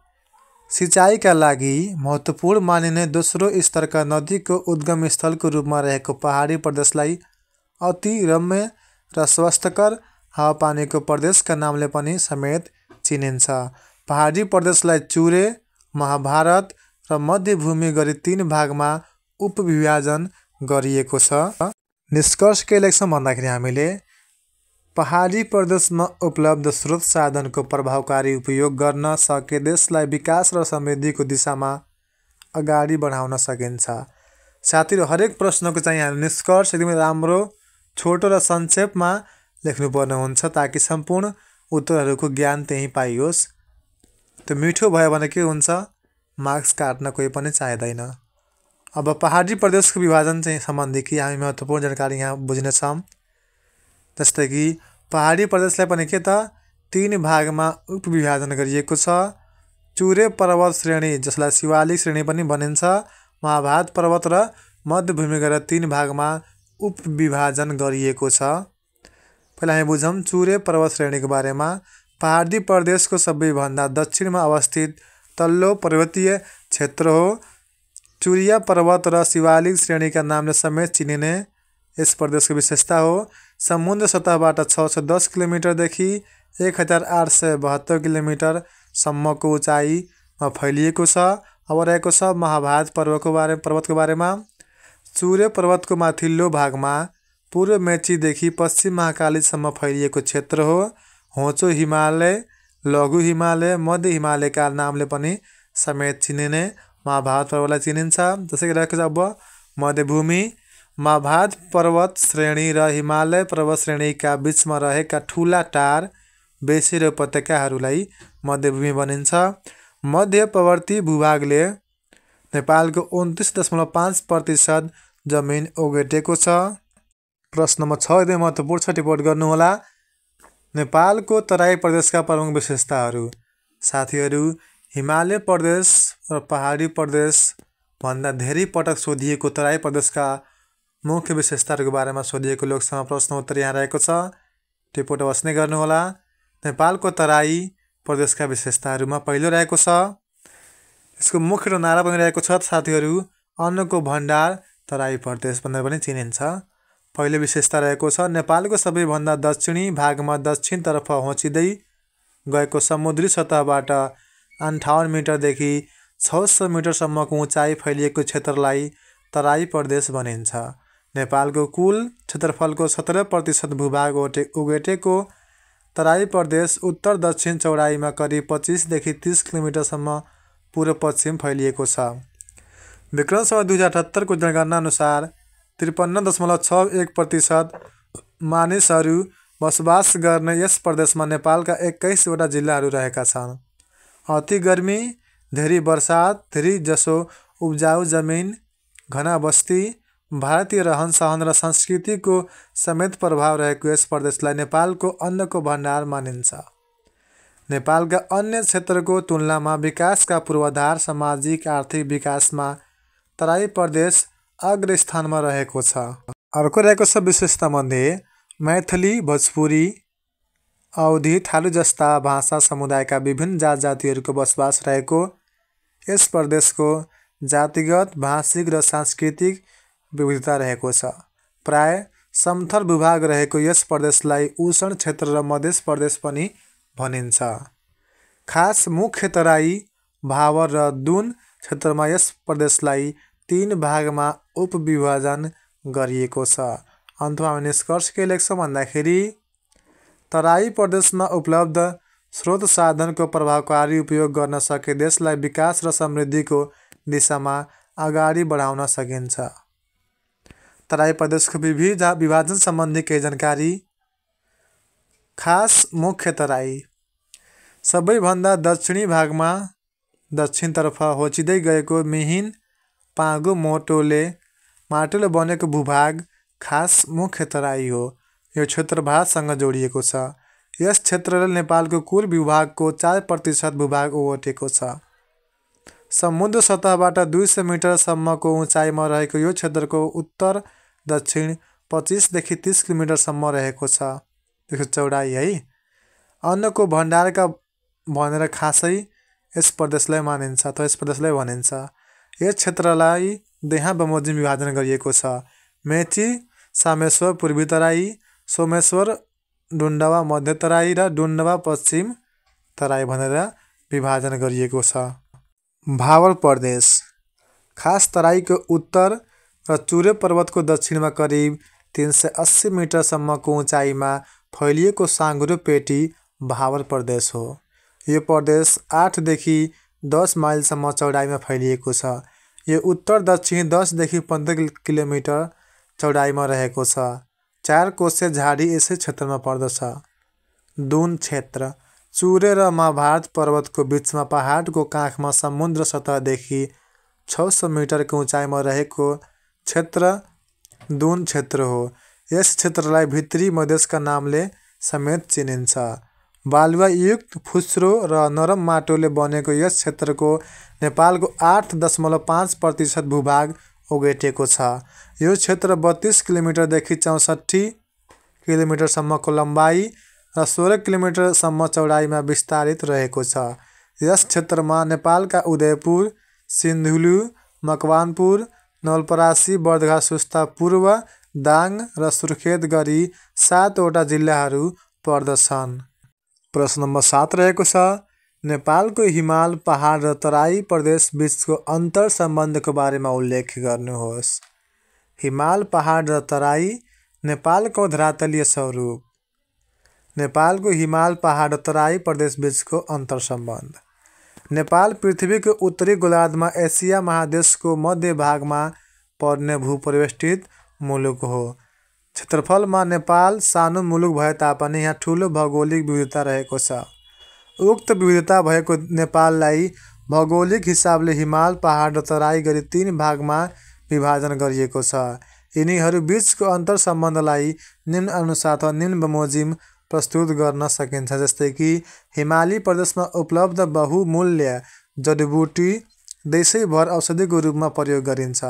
सिँचाइका लागि महत्त्वपूर्ण मानिने दोस्रो स्तरका नदीको उद्गम स्थलको रूपमा रहेको पहाडी प्रदेशलाई अति रम्य र स्वास्थ्यकर हावापानीको प्रदेशका नामले पनि समेत चिनिन्छ। पहाडी प्रदेशलाई चुरे, महाभारत र मध्यभूमि गरी 3 भागमा उपविभाजन गरिएको छ। निष्कर्ष के लेख्छौँ भन्दाखेरि हामीले पहाडी प्रदेशमा उपलब्ध स्रोत साधनको प्रभावकारी उपयोग गर्न सके देशलाई विकास र समृद्धिको दिशामा अगाडि बढाउन सकिन्छ। साथीहरू, हरेक प्रश्नको चाहिँ हामी निष्कर्ष एकदमै राम्रो, छोटो र संक्षेपमा लेख्नुपर्ने हुन्छ ताकि सम्पूर्ण उत्तरहरूको ज्ञान त्यही पाइयोस्। त्यो मिठो भयो भने के हुन्छ, मार्क्स काट्न कोही पनि चाहदैन। अब पहाडी प्रदेशको विभाजन चाहिँ सम्बन्धी कि हामी महत्त्वपूर्ण जानकारी यहाँ बुझ्नेछौँ। जस्तै कि पहाडी प्रदेशलाई पनि के त 3 भागमा उपविभाजन गरिएको छ। चुरे पर्वत श्रेणी, जसलाई शिवालिक श्रेणी पनि भनिन्छ, महाभारत पर्वत र मध्यभूमि गरेर 3 भागमा उपविभाजन गरिएको छ। पहिला हामी बुझौँ चुरे पर्वत श्रेणीको बारेमा। पहाडी प्रदेशको सबैभन्दा दक्षिणमा अवस्थित तल्लो पर्वतीय क्षेत्र हो। चुरिया पर्वत र शिवालिक श्रेणीका नामले समेत चिनिने यस प्रदेशको विशेषता हो। समुद्र सतहबाट 610 किलोमिटरदेखि 1872 किलोमिटरसम्मको उचाइमा फैलिएको छ। अब रहेको छ महाभारत पर्वतको बारेमा। चुरे पर्वतको माथिल्लो भागमा पूर्व मेचीदेखि पश्चिम महाकालीसम्म फैलिएको क्षेत्र हो। होचो हिमालय, लघु हिमालय, मध्य हिमालयका नामले पनि समेत चिनिने महाभारत पर्वतलाई चिनिन्छ। जस्तै कि रहेको छ अब मध्यभूमि। महाभारत पर्वत श्रेणी र हिमालय पर्वत श्रेणीका बिचमा रहेका ठुला टार, बेसी र उपत्यकाहरूलाई मध्यभूमि भनिन्छ। मध्य पर्वतीय भूभागले नेपालको 29.5% जमिन ओगटेको छ। प्रश्न नम्बर 6 एकदमै महत्त्वपूर्ण छ, टिप्पणी गर्नुहोला। नेपालको तराई प्रदेशका प्रमुख विशेषताहरू। साथीहरू, हिमालय प्रदेश र पहाडी प्रदेश भन्दा धेरै पटक सोधिएको तराई प्रदेशका मुख्य विशेषताहरूको बारेमा सोधिएको लोकसभा प्रश्न उत्तर यहाँ रहेको छ। टिप्पणी अवश्य नै गर्नुहोला। नेपालको तराई प्रदेशका विशेषताहरूमा पहिलो रहेको छ, यसको मुख्य नारा पनि रहेको छ साथीहरू, अन्नको भण्डार तराई प्रदेश भनेर पनि चिनिन्छ। पहिलो विशेषता रहेको छ, नेपालको सबैभन्दा दक्षिणी भागमा दक्षिणतर्फ होचिँदै गएको समुद्री सतहबाट 58 मिटरदेखि 600 मिटरसम्मको उचाइ फैलिएको क्षेत्रलाई तराई प्रदेश भनिन्छ। नेपालको कुल क्षेत्रफलको 17% भूभाग ओगटेको तराई प्रदेश उत्तर दक्षिण चौडाइमा करिब 25 देखि 30 किलोमिटरसम्म पूर्व पश्चिम फैलिएको छ। विक्रम सम्वत 2078 को जनगणना अनुसार 53.61% मानिसहरू बसोबास गर्ने यस प्रदेशमा नेपालका 21 वटा जिल्लाहरू रहेका छन्। अति गर्मी, धेरै वर्षात, धेरै जसो उब्जाउ जमिन, घना बस्ती, भारतीय रहनसहन र संस्कृतिको समेत प्रभाव रहेको यस प्रदेशलाई नेपालको अन्नको भण्डार मानिन्छ। नेपालका अन्य क्षेत्रको तुलनामा विकासका पूर्वाधार, सामाजिक आर्थिक विकासमा तराई प्रदेश अग्रस्थानमा रहेको छ। अर्को रहेको छ विशेषता मध्ये मैथिली, भोजपुरी, अवधी, थारू जस्ता भाषा समुदायका विभिन्न जातिहरूको बसोबास रहेको यस प्रदेशको जातिगत, भाषिक र सांस्कृतिक विविधता रहेको छ। प्राय समथर भूभाग रहेको यस प्रदेशलाई उष्ण क्षेत्र र मध्य प्रदेश पनि भनिन्छ। खास मुख्य तराई, भावर र दून क्षेत्रमा यस प्रदेशलाई 3 भागमा उपविभाजन गरिएको छ। अन्तमा हामी निष्कर्ष के लेख्छौँ भन्दाखेरि तराई प्रदेशमा उपलब्ध स्रोत साधनको प्रभावकारी उपयोग गर्न सके देशलाई विकास र समृद्धिको दिशामा अगाडि बढाउन सकिन्छ। तराई प्रदेशको विभाजन सम्बन्धी केही जानकारी। खास मुख्य तराई सबैभन्दा दक्षिणी भागमा दक्षिणतर्फ होचिँदै गएको मिहिन पाँगो माटोले बनेको भूभाग खास मुख्य तराई हो। यो क्षेत्र भारतसँग जोडिएको छ। यस क्षेत्रले नेपालको कुल भूभागको 4% भूभाग ओगटेको छ। समुद्र सतहबाट 200 मिटरसम्मको उचाइमा रहेको यो क्षेत्रको उत्तर दक्षिण 25 देखि 30 किलोमिटरसम्म रहेको छ। त्यसको चौडाइ है। अन्नको भण्डारका भनेर खासै यस प्रदेशलाई मानिन्छ अथवा यस प्रदेशलाई भनिन्छ। यस क्षेत्रलाई देहा बमोजिम विभाजन गरिएको छ। मेची, सामेश्वर पूर्वी तराई, सोमेश्वर, डुन्डवा मध्य तराई र डुन्डवा पश्चिम तराई भनेर विभाजन गरिएको छ। भावर प्रदेश खास तराईको उत्तर र चुरे पर्वतको दक्षिणमा करिब 380 मिटरसम्मको उचाइमा फैलिएको साँघुरो पेटी भावर प्रदेश हो। यो प्रदेश 8 देखि 10 माइलसम्म चौडाइमा फैलिएको छ। यो उत्तर दक्षिण 10 देखि 15 किलोमिटर चौडाइमा रहेको छ। 4 कोसे झाडी यसै क्षेत्रमा पर्दछ। दून क्षेत्र चुरे र महाभारत पर्वतको बिचमा पहाडको काखमा समुद्र सतहदेखि 600 मिटरको उचाइमा रहेको क्षेत्र दून क्षेत्र हो। यस क्षेत्रलाई भित्री मधेसका नामले समेत चिनिन्छ। बालुवायुक्त, फुस्रो र नरम माटोले बनेको यस क्षेत्रको नेपालको 8.5% भूभाग ओगटेको छ। यो क्षेत्र 32 किलोमिटरदेखि 64 किलोमिटरसम्मको लम्बाइ र 16 किलोमिटरसम्म चौडाइमा विस्तारित रहेको छ। यस क्षेत्रमा नेपालका उदयपुर, सिन्धुली, मकवानपुर, नवलपरासी, बर्दिया, सुस्ता, पूर्व दाङ र सुर्खेत गरी 7 वटा जिल्लाहरू पर्दछन्। प्रश्न नम्बर 7 रहेको छ नेपालको हिमाल पहाड र तराई प्रदेश बीचको अन्तर सम्बन्धको बारेमा उल्लेख गर्नुहोस्। हिमाल पहाड र तराई नेपालको धरातलीय स्वरूप। नेपालको हिमाल पहाड र तराई प्रदेश बीचको अन्तर सम्बन्ध। नेपाल पृथ्वीको उत्तरी गोलार्धमा एसिया महादेशको मध्य भागमा पर्ने भूपरिवेष्टित मुलुक हो। क्षेत्रफलमा नेपाल सानो मुलुक भए तापनि यहाँ ठुलो भौगोलिक विविधता रहेको छ। उक्त विविधता भएको नेपाललाई भौगोलिक हिसाबले हिमाल पहाड र तराई गरी 3 भागमा विभाजन गरिएको छ। यिनीहरू बीचको अन्तर सम्बन्धलाई निम्न अनुसार अथवा निम्न बमोजिम प्रस्तुत गर्न सकिन्छ। जस्तै कि हिमाली प्रदेशमा उपलब्ध बहुमूल्य जडीबुटी देशैभर औषधिको रूपमा प्रयोग गरिन्छ।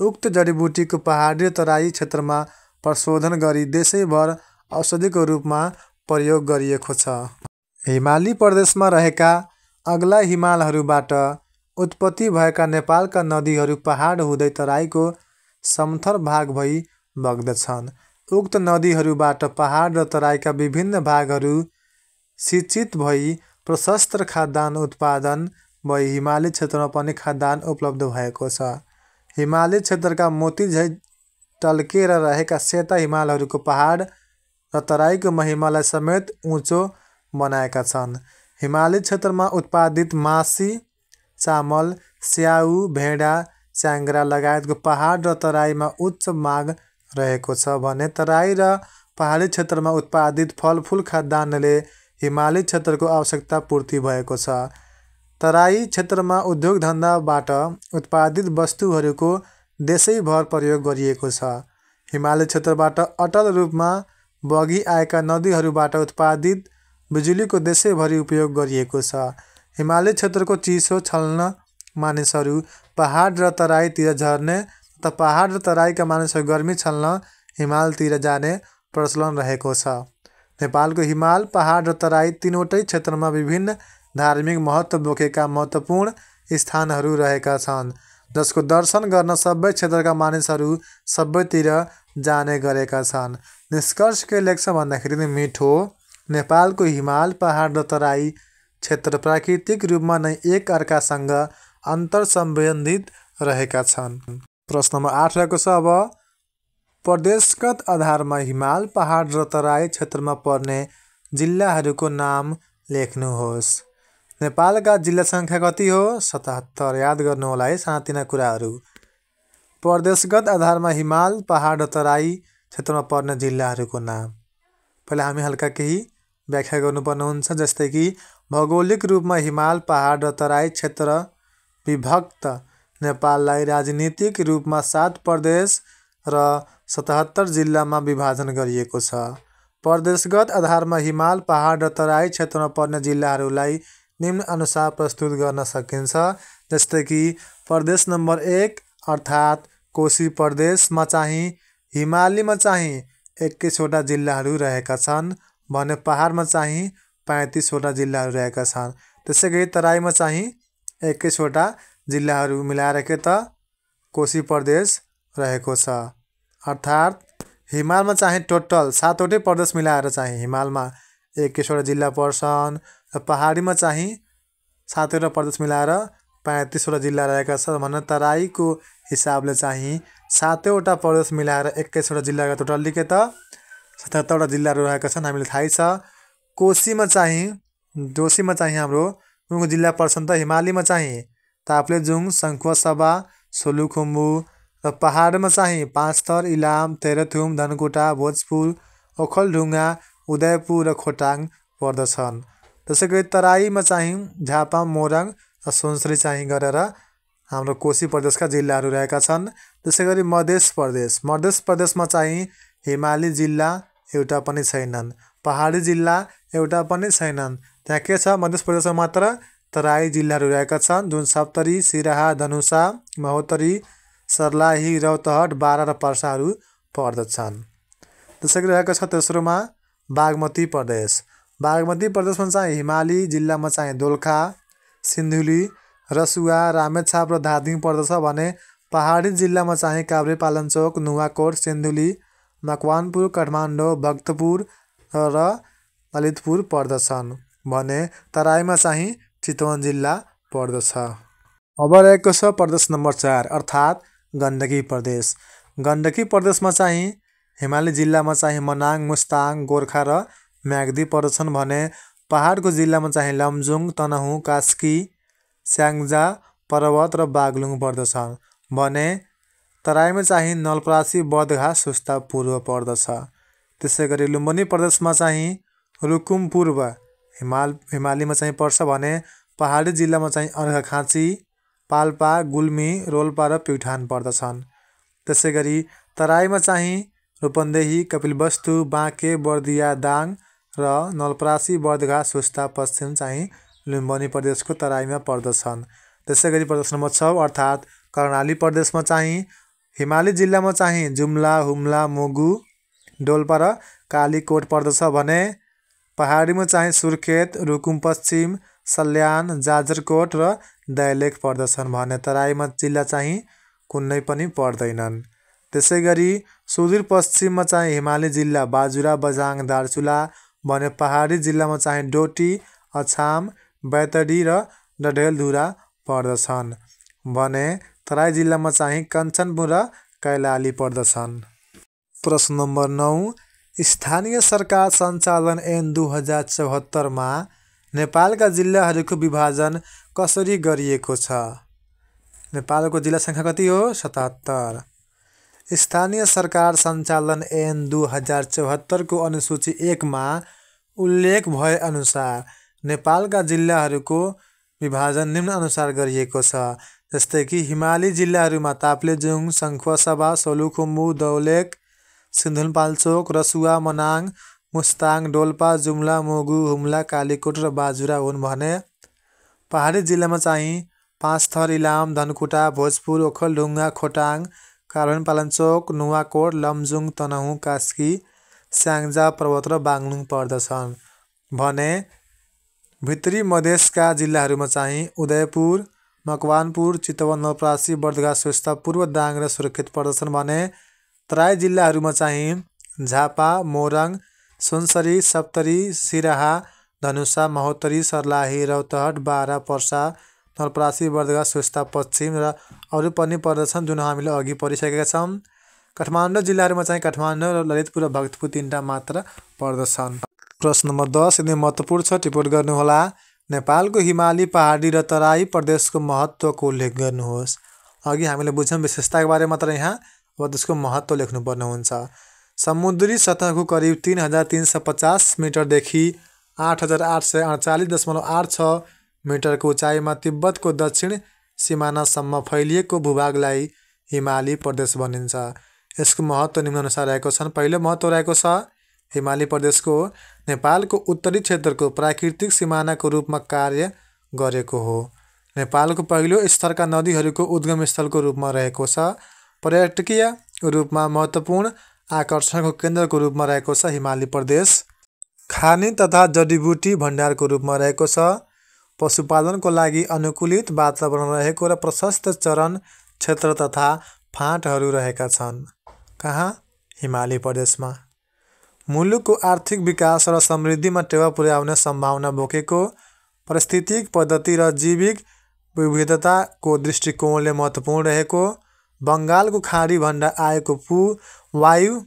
उक्त जडीबुटीको पहाडी र तराई क्षेत्रमा प्रशोधन गरी देशैभर औषधिको रूपमा प्रयोग गरिएको छ। हिमाली प्रदेशमा रहेका अग्ला हिमालहरूबाट उत्पत्ति भएका नेपालका नदीहरू पहाड हुँदै तराईको समथर भाग भई बग्दछन्। उक्त नदीहरूबाट पहाड र तराईका विभिन्न भागहरू सिंचित भई प्रशस्त खाद्यान्न उत्पादन भई हिमाली क्षेत्रमा पनि खाद्यान्न उपलब्ध भएको छ। हिमाली क्षेत्रका मोती झैँ टल्केर रहेका सेता हिमालहरूको पहाड र तराईको महिमालाई समेत उँचो बनाएका छन्। हिमाली क्षेत्रमा उत्पादित मासी, चामल, स्याउ, भेडा, च्याङ्ग्रा लगायतको पहाड र तराईमा उच्च माग रहेको छ भने तराई र पहाडी क्षेत्रमा उत्पादित फलफुल खाद्यान्नले हिमाली क्षेत्रको आवश्यकता पूर्ति भएको छ। तराई क्षेत्रमा उद्योग धन्दाबाट उत्पादित वस्तुहरूको देशैभर प्रयोग गरिएको छ। हिमाली क्षेत्रबाट अटल रूपमा बगी आएका नदीहरूबाट उत्पादित बिजुलीको देशैभरि उपयोग गरिएको छ। हिमाली क्षेत्रको चिसो छल्न मानिसहरू पहाड र तराईतिर झर्ने तथा पहाड र तराईका मानिसहरू गर्मी छल्न हिमालतिर जाने प्रचलन रहेको छ। नेपालको हिमाल पहाड र तराई तीनवटै क्षेत्रमा विभिन्न धार्मिक महत्त्व बोकेका महत्त्वपूर्ण स्थानहरू रहेका छन्, जसको दर्शन गर्न सबै क्षेत्रका मानिसहरू सबैतिर जाने गरेका छन्। निष्कर्ष के लेख्छ भन्दाखेरि मिठो नेपालको हिमाल पहाड र तराई क्षेत्र प्राकृतिक रूपमा नै एक अर्कासँग अन्तर सम्बन्धित रहेका छन्। प्रश्न नम्बर 8 रहेको छ अब प्रदेशगत आधारमा हिमाल पहाड र तराई क्षेत्रमा पर्ने जिल्लाहरूको नाम लेख्नुहोस्। नेपालका जिल्ला सङ्ख्या कति हो? 77। याद गर्नु होला है सानातिना कुराहरू। प्रदेशगत आधारमा हिमाल पहाड र तराई क्षेत्रमा पर्ने जिल्लाहरूको नाम। पहिला हामी हल्का केही व्याख्या गर्नुपर्ने हुन्छ। जस्तै कि भौगोलिक रूपमा हिमाल पहाड र तराई क्षेत्र विभक्त नेपाललाई राजनीतिक रूपमा 7 प्रदेश र 77 जिल्लामा विभाजन गरिएको छ। प्रदेशगत आधारमा हिमाल पहाड र तराई क्षेत्रमा पर्ने जिल्लाहरूलाई निम्न अनुसार प्रस्तुत गर्न सकिन्छ। जस्तै कि प्रदेश नम्बर 1 अर्थात् कोशी प्रदेशमा चाहिँ हिमालीमा चाहिँ 21वटा जिल्लाहरू रहेका छन् भने पहाडमा चाहिँ 35वटा जिल्लाहरू रहेका छन्। त्यसै गरी तराईमा चाहिँ 21वटा जिल्लाहरू मिलाएर के त कोशी प्रदेश रहेको छ। अर्थात् हिमालमा चाहिँ टोटल 7वटै प्रदेश मिलाएर चाहिँ हिमालमा 21वटा जिल्ला पर्छन् र पहाडीमा चाहिँ 7वटा प्रदेश मिलाएर 35वटा जिल्ला रहेका छ भने तराईको हिसाबले चाहिँ 7वटा प्रदेश मिलाएर 21वटा जिल्लाका टोटल्ली के त 77वटा जिल्लाहरू रहेका छन् हामीलाई थाहै छ। कोशीमा चाहिँ हाम्रो कुन जिल्ला पर्छन् त हिमालीमा चाहिँ ताप्लेजुङ, सङ्खुवासभा, सोलुखुम्बु र पहाडमा चाहिँ पाँचथर, इलाम, तेह्रथुम, धनकुटा, भोजपुर, ओखलढुङ्गा, उदयपुर र खोटाङ पर्दछन्। त्यसै गरी तराईमा चाहिँ झापा, मोरङ र सुनसरी चाहिँ गरेर हाम्रो कोशी प्रदेशका जिल्लाहरू रहेका छन्। त्यसै गरी मध्य प्रदेशमा चाहिँ हिमाली जिल्ला एउटा पनि छैनन्, पहाडी जिल्ला एउटा पनि छैनन्। त्यहाँ के छ मध्य प्रदेशमा मात्र तराई जिल्लाहरू रहेका छन् जुन सप्तरी, सिराहा, धनुषा, महोत्तरी, सर्लाही, रौतहट, बारा र पर्साहरू पर्दछन्। त्यसै गरी रहेको छ तेस्रोमा बागमती प्रदेश। बागमती प्रदेशमा चाहिँ हिमाली जिल्लामा चाहिँ दोलखा, सिन्धुली, रसुवा, रामेछाप र धादिङ पर्दछ भने पहाडी जिल्लामा चाहिँ काभ्रेपाल्चोक, नुवाकोट, सिन्धुली, मकवानपुर, काठमाडौँ, भक्तपुर र ललितपुर पर्दछन् भने तराईमा चाहिँ चितवन जिल्ला पर्दछ। अब रहेको छ प्रदेश नम्बर 4 अर्थात् गण्डकी प्रदेश। गण्डकी प्रदेशमा चाहिँ हिमाली जिल्लामा चाहिँ मनाङ, मुस्ताङ, गोर्खा र म्याग्दी पर्दछन् भने पहाडको जिल्लामा चाहिँ लमजुङ, तनहुँ, कास्की, स्याङ्जा पर्वत र बागलुङ पर्दछन् भने तराईमा चाहिँ नलपरासी, बर्दघाट, सुस्ता पूर्व पर्दछ। त्यसै गरी लुम्बिनी प्रदेशमा चाहिँ रुकुम पूर्व हिमालीमा चाहिँ पर्छ भने पहाडी जिल्लामा चाहिँ अर्घाखाँची, पाल्पा, गुल्मी, रोल्पा र प्युठान पर्दछन्। त्यसै गरी तराईमा चाहिँ रूपन्देही, कपिलवस्तु, बाँके, बर्दिया, दाङ र नलपरासी, बर्दघाट, सुस्ता पश्चिम चाहिँ लुम्बिनी प्रदेशको तराईमा पर्दछन्। त्यसै गरी प्रदेश नम्बर 6 अर्थात् कर्णाली प्रदेशमा चाहिँ हिमाली जिल्लामा चाहिँ जुम्ला, हुम्ला, मुगु, डोल्पा र कालीकोट पर्दछ भने पहाडीमा चाहिँ सुर्खेत, रुकुम पश्चिम, सल्यान, जाजरकोट र दैलेख पर्दछन् भने तराईमा जिल्ला चाहिँ कुनै पनि पर्दैनन्। त्यसै गरी सुदूरपश्चिममा चाहिँ हिमाली जिल्ला बाजुरा, बझाङ, दार्चुला भने पहाडी जिल्लामा चाहिँ डोटी, अछाम, बैतडी र डडेलधुरा पर्दछन् भने तराई जिल्लामा चाहिँ कञ्चनपुर र कैलाली पर्दछन्। प्रश्न नम्बर 9 स्थानीय सरकार सञ्चालन ऐन 2074 मा नेपालका जिल्लाहरूको विभाजन कसरी गरिएको छ? नेपालको जिल्ला सङ्ख्या कति हो? 77। स्थानीय सरकार सञ्चालन ऐन 2074 को अनुसूची 1 मा उल्लेख भए अनुसार नेपालका जिल्लाहरूको विभाजन निम्न अनुसार गरिएको छ। जस्तै कि हिमाली जिल्लाहरूमा ताप्लेजुङ, सङ्खुवासभा, सोलुखुम्बु, दैलेख, सिन्धुलीपाल्चोक, रसुवा, मनाङ, मुस्ताङ, डोल्पा, जुम्ला, मुगु, हुम्ला, कालीकोट र बाजुरा हुन् भने पहाडी जिल्लामा चाहिँ पाँचथर, इलाम, धनकुटा, भोजपुर, ओखलढुङ्गा, खोटाङ, काभ्रेन, पालनचोक, नुवाकोट, लमजुङ, तनहुँ, कास्की, स्याङ्जा पर्वत र बागलुङ पर्दछन् भने भित्री मधेसका जिल्लाहरूमा चाहिँ उदयपुर, मकवानपुर, चितवन, नवलपरासी, बर्दघाट, सुस्ता पूर्व, दाङ र सुर्खेत पर्दछन् भने तराई जिल्लाहरूमा चाहिँ झापा, मोरङ, सुनसरी, सप्तरी, सिराहा, धनुषा, महोत्तरी, सर्लाही, रौतहट, बारा, पर्सा, नवलपरासी, बर्दघाट, सुस्ता पश्चिम र अरू पनि पर्दछन् जुन हामीले अघि पढिसकेका छौँ। काठमाडौँ जिल्लाहरूमा चाहिँ काठमाडौँ र ललितपुर र भक्तपुर 3टा मात्र पर्दछन्। प्रश्न नम्बर 10 यदि महत्त्वपूर्ण छ टिप्पणी गर्नुहोला। नेपालको हिमाली, पहाडी र तराई प्रदेशको महत्त्वको उल्लेख गर्नुहोस्। अघि हामीले बुझ्यौँ विशेषताको बारे मात्र, यहाँ अब त्यसको महत्त्व लेख्नुपर्ने हुन्छ। समुद्री सतहको करिब 3350 मिटरदेखि 8848.86 मिटरको उचाइमा तिब्बतको दक्षिण सिमानासम्म फैलिएको भूभागलाई हिमाली प्रदेश भनिन्छ। यसको महत्त्व निम्नानुसार रहेको छन्। पहिलो महत्त्व रहेको छ हिमाली प्रदेशको नेपालको उत्तरी क्षेत्रको प्राकृतिक सिमानाको रूपमा कार्य गरेको हो। नेपालको पहिलो स्तरका नदीहरूको उद्गम स्थलको रूपमा रहेको छ। पर्यटकीय रूपमा महत्त्वपूर्ण आकर्षणको केन्द्रको रूपमा रहेको छ हिमाली प्रदेश। खानी तथा जडीबुटी भण्डारको रूपमा रहेको छ। पशुपालनको लागि अनुकूलित वातावरण रहेको र प्रशस्त चरण क्षेत्र तथा फाँटहरू रहेका छन्। कहाँ? हिमाली प्रदेशमा। मुलुकको आर्थिक विकास र समृद्धिमा टेवा पुर्याउने सम्भावना बोकेको पारिस्थितिक पद्धति र जैविक विविधताको दृष्टिकोणले महत्त्वपूर्ण रहेको बङ्गालको खाडी भन्दा आएको वायु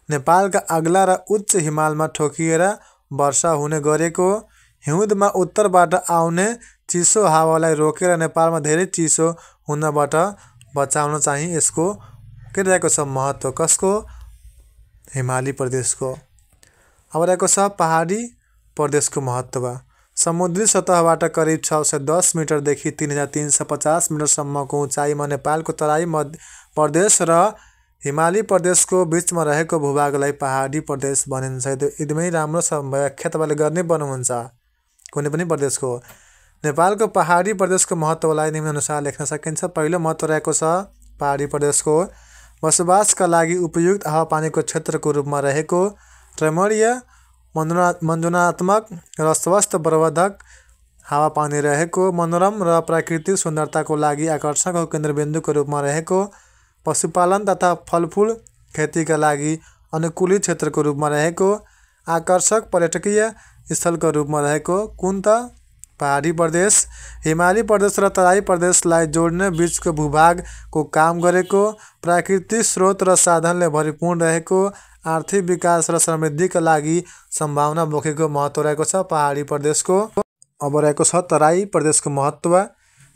नेपालका अग्ला र उच्च हिमालमा ठोकिएर वर्षा हुने गरेको हिउँदमा उत्तरबाट आउने चिसो हावालाई रोकेर नेपालमा धेरै चिसो हुनबाट बचाउन चाहिँ यसको के रहेको छ महत्त्व। कसको? हिमाली प्रदेशको। अब रहेको छ पहाडी प्रदेशको महत्त्व। समुद्री सतहबाट करिब 610 मिटरदेखि 3350 मिटरसम्मको उचाइमा नेपालको तराई प्रदेश र हिमाली प्रदेशको बिचमा रहेको भूभागलाई पहाडी प्रदेश भनिन्छ। एकदमै राम्रो छ, व्याख्या तपाईँले गर्नै पर्नुहुन्छ कुनै पनि प्रदेशको। नेपालको पहाडी प्रदेशको महत्त्वलाई निम्नानुसार लेख्न सकिन्छ। पहिलो महत्त्व रहेको छ पहाडी प्रदेशको बसोबासका लागि उपयुक्त हावापानीको क्षेत्रको रूपमा रहेको, रमणीय, मनोरञ्जनात्मक र स्वास्थ्य प्रवर्धक हावापानी रहेको, मनोरम र प्राकृतिक सुन्दरताको लागि आकर्षणको केन्द्रबिन्दुको रूपमा रहेको, पशुपालन तथा फलफुल खेतीका लागि अनुकूलित क्षेत्रको रूपमा रहेको, आकर्षक पर्यटकीय स्थलको रूपमा रहेको कुन त पहाडी प्रदेश। हिमाली प्रदेश र तराई प्रदेशलाई जोड्ने बिचको भूभागको काम गरेको, प्राकृतिक स्रोत र साधनले भरिपूर्ण रहेको, आर्थिक विकास र समृद्धिका लागि सम्भावना बोकेको महत्त्व रहेको छ पहाडी प्रदेशको। अब रहेको छ तराई प्रदेशको महत्त्व।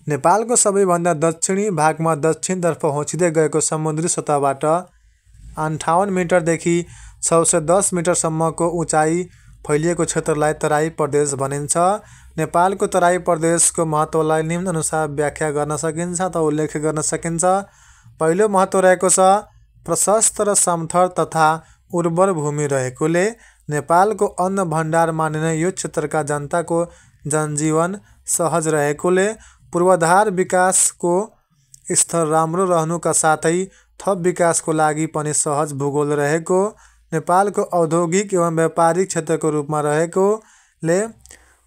नेपालको सबैभन्दा दक्षिणी भागमा दक्षिणतर्फ होचिँदै गएको समुद्री सतहबाट 58 मिटरदेखि 610 मिटरसम्मको उचाइ फैलिएको क्षेत्रलाई तराई प्रदेश भनिन्छ। नेपालको तराई प्रदेशको महत्त्वलाई निम्न अनुसार व्याख्या गर्न सकिन्छ अथवा उल्लेख गर्न सकिन्छ। पहिलो महत्त्व रहेको छ प्रशस्त र समथर तथा उर्वर भूमि रहेकोले नेपालको अन्न भण्डार मानिने यो क्षेत्रका जनताको जनजीवन सहज रहेकोले पूर्वाधार विकासको स्तर राम्रो रहनुका साथै थप विकासको लागि पनि सहज भूगोल रहेको, नेपालको औद्योगिक एवं व्यापारिक क्षेत्रको रूपमा रहेकोले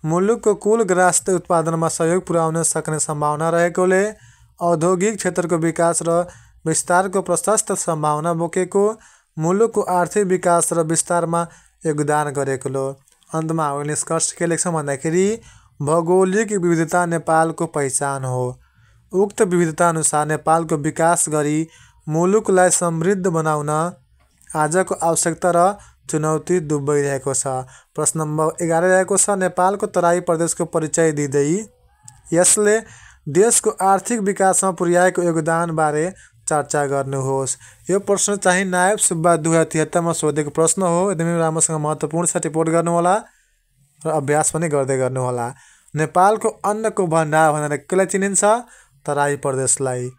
मुलुकको कुल ग्राहस्थ्य उत्पादनमा सहयोग पुर्याउन सक्ने सम्भावना रहेकोले औद्योगिक क्षेत्रको विकास र विस्तारको प्रशस्त सम्भावना बोकेको, मुलुकको आर्थिक विकास र विस्तारमा योगदान गरेको। अन्तमा हामी निष्कर्ष के लेख्छौँ भन्दाखेरि भौगोलिक विविधता नेपालको पहिचान हो। उक्त विविधता अनुसार नेपालको विकास गरी मुलुकलाई समृद्ध बनाउन आजको आवश्यकता र चुनौती दुवै रहेको छ। प्रश्न नम्बर 11 रहेको छ नेपालको तराई प्रदेशको परिचय दिँदै यसले देशको आर्थिक विकासमा पुर्याएको योगदानबारे चर्चा गर्नुहोस्। यो प्रश्न चाहिँ नायब सुब्बा 2073 मा सोधेको प्रश्न हो। एकदमै राम्रोसँग महत्त्वपूर्ण छ, टिपोट गर्नुहोला र अभ्यास पनि गर्दै गर्नुहोला। नेपालको अन्नको भण्डार भनेर कसलाई चिनिन्छ? तराई प्रदेशलाई।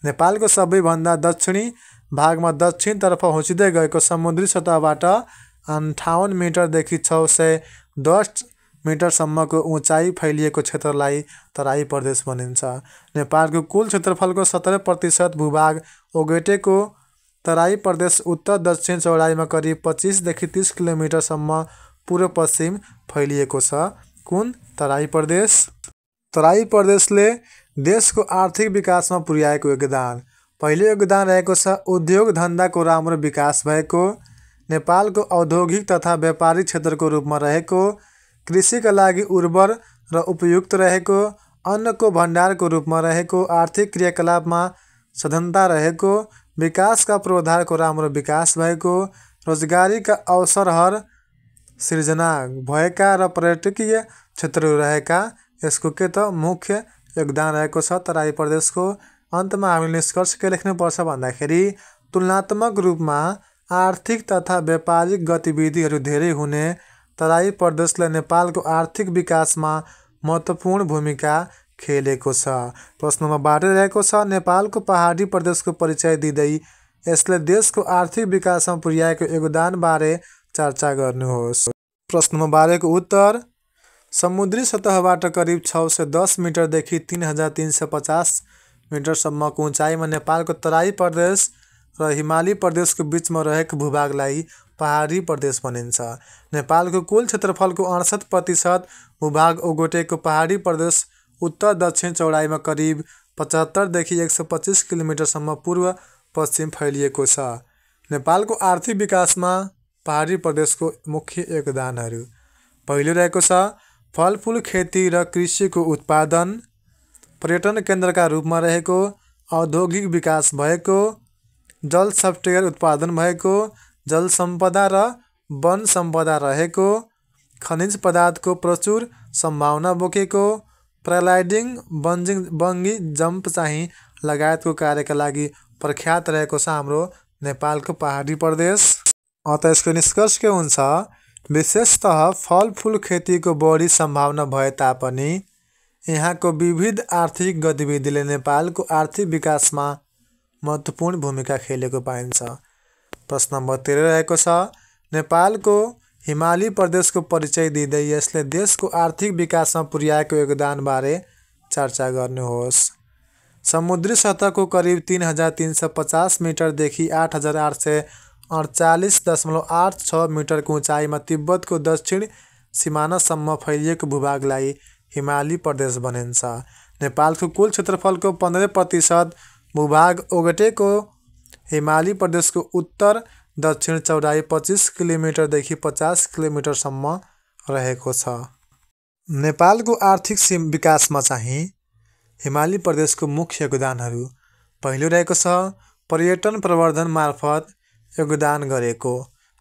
नेपालको सबैभन्दा दक्षिणी भागमा दक्षिणतर्फ होचिँदै गएको समुद्री सतहबाट 58 मिटरदेखि 610 मिटरसम्मको उचाइ फैलिएको क्षेत्रलाई तराई प्रदेश भनिन्छ। नेपालको कुल क्षेत्रफलको 70% भूभाग ओगटेको तराई प्रदेश उत्तर दक्षिण चौडाइमा करिब 25देखि 30 किलोमिटरसम्म पूर्व पश्चिम फैलिएको छ। कुन? तराई प्रदेश। तराई प्रदेशले देशको आर्थिक विकासमा पुर्याएको योगदान। पहिलो योगदान रहेको छ उद्योग धन्दाको राम्रो विकास भएको, नेपालको औद्योगिक तथा व्यापारिक क्षेत्रको रूपमा रहेको, कृषिका लागि उर्वर र उपयुक्त रहेको, अन्नको भण्डारको रूपमा रहेको, आर्थिक क्रियाकलापमा सधनता रहेको, विकासका पूर्वाधारको राम्रो विकास भएको, रोजगारीका अवसरहरू सिर्जना भएका र पर्यटकीय क्षेत्रहरू रहेका। यसको के त मुख्य योगदान रहेको छ तराई प्रदेशको। अन्तमा हामीले निष्कर्ष के लेख्नुपर्छ भन्दाखेरि तुलनात्मक रूपमा आर्थिक तथा व्यापारिक गतिविधिहरू धेरै हुने तराई प्रदेशले नेपालको आर्थिक विकासमा महत्त्वपूर्ण भूमिका खेलेको छ। प्रश्न नम्बर 12 रहेको छ नेपालको पहाडी प्रदेशको परिचय दिँदै यसले देशको आर्थिक विकासमा पुर्याएको योगदानबारे चर्चा गर्नुहोस्। प्रश्न नम्बर 12 को उत्तर समुद्री सतहबाट करिब 610 मिटरदेखि 3350 मिटरसम्मको उचाइमा नेपालको तराई प्रदेश र हिमाली प्रदेशको बिचमा रहेको भूभागलाई पहाडी प्रदेश भनिन्छ। नेपालको कुल क्षेत्रफलको 68% भूभाग ओगटेको पहाडी प्रदेश उत्तर दक्षिण चौडाइमा करिब 75देखि 125 किलोमिटरसम्म पूर्व पश्चिम फैलिएको छ। नेपालको आर्थिक विकासमा पहाडी प्रदेशको मुख्य योगदानहरू। पहिलो रहेको छ फलफुल खेती र कृषिको उत्पादन, पर्यटन केन्द्रका रूपमा रहेको, औद्योगिक विकास भएको, जल सफ्टवेयर उत्पादन भएको, जल सम्पदा र वन सम्पदा रहेको, खनिज पदार्थको प्रचुर सम्भावना बोकेको, प्याराग्लाइडिङ, बङ्गी जम्प चाहिँ लगायतको कार्यका लागि प्रख्यात रहेको छ हाम्रो नेपालको पहाडी प्रदेश। अत यसको निष्कर्ष के हुन्छ? विशेषतः फलफुल खेतीको बढी सम्भावना भए तापनि यहाँको विविध आर्थिक गतिविधिले नेपालको आर्थिक विकासमा महत्त्वपूर्ण भूमिका खेलेको पाइन्छ। प्रश्न नम्बर 13 रहेको छ नेपालको हिमाली प्रदेशको परिचय दिँदै यसले देशको आर्थिक विकासमा पुर्याएको योगदानबारे चर्चा गर्नुहोस्। समुद्री सतहको करिब 3350 मिटरदेखि 8848.86 मिटरको उचाइमा तिब्बतको दक्षिण सिमानासम्म फैलिएको भूभागलाई हिमाली प्रदेश भनिन्छ। नेपालको कुल क्षेत्रफलको 15% भूभाग ओगटेको हिमाली प्रदेशको उत्तर दक्षिण चौडाइ 25 किलोमिटरदेखि 50 किलोमिटरसम्म रहेको छ। नेपालको आर्थिक विकासमा चाहिँ हिमाली प्रदेशको मुख्य योगदानहरू पहिलो रहेको छ पर्यटन प्रवर्धन मार्फत योगदान गरेको,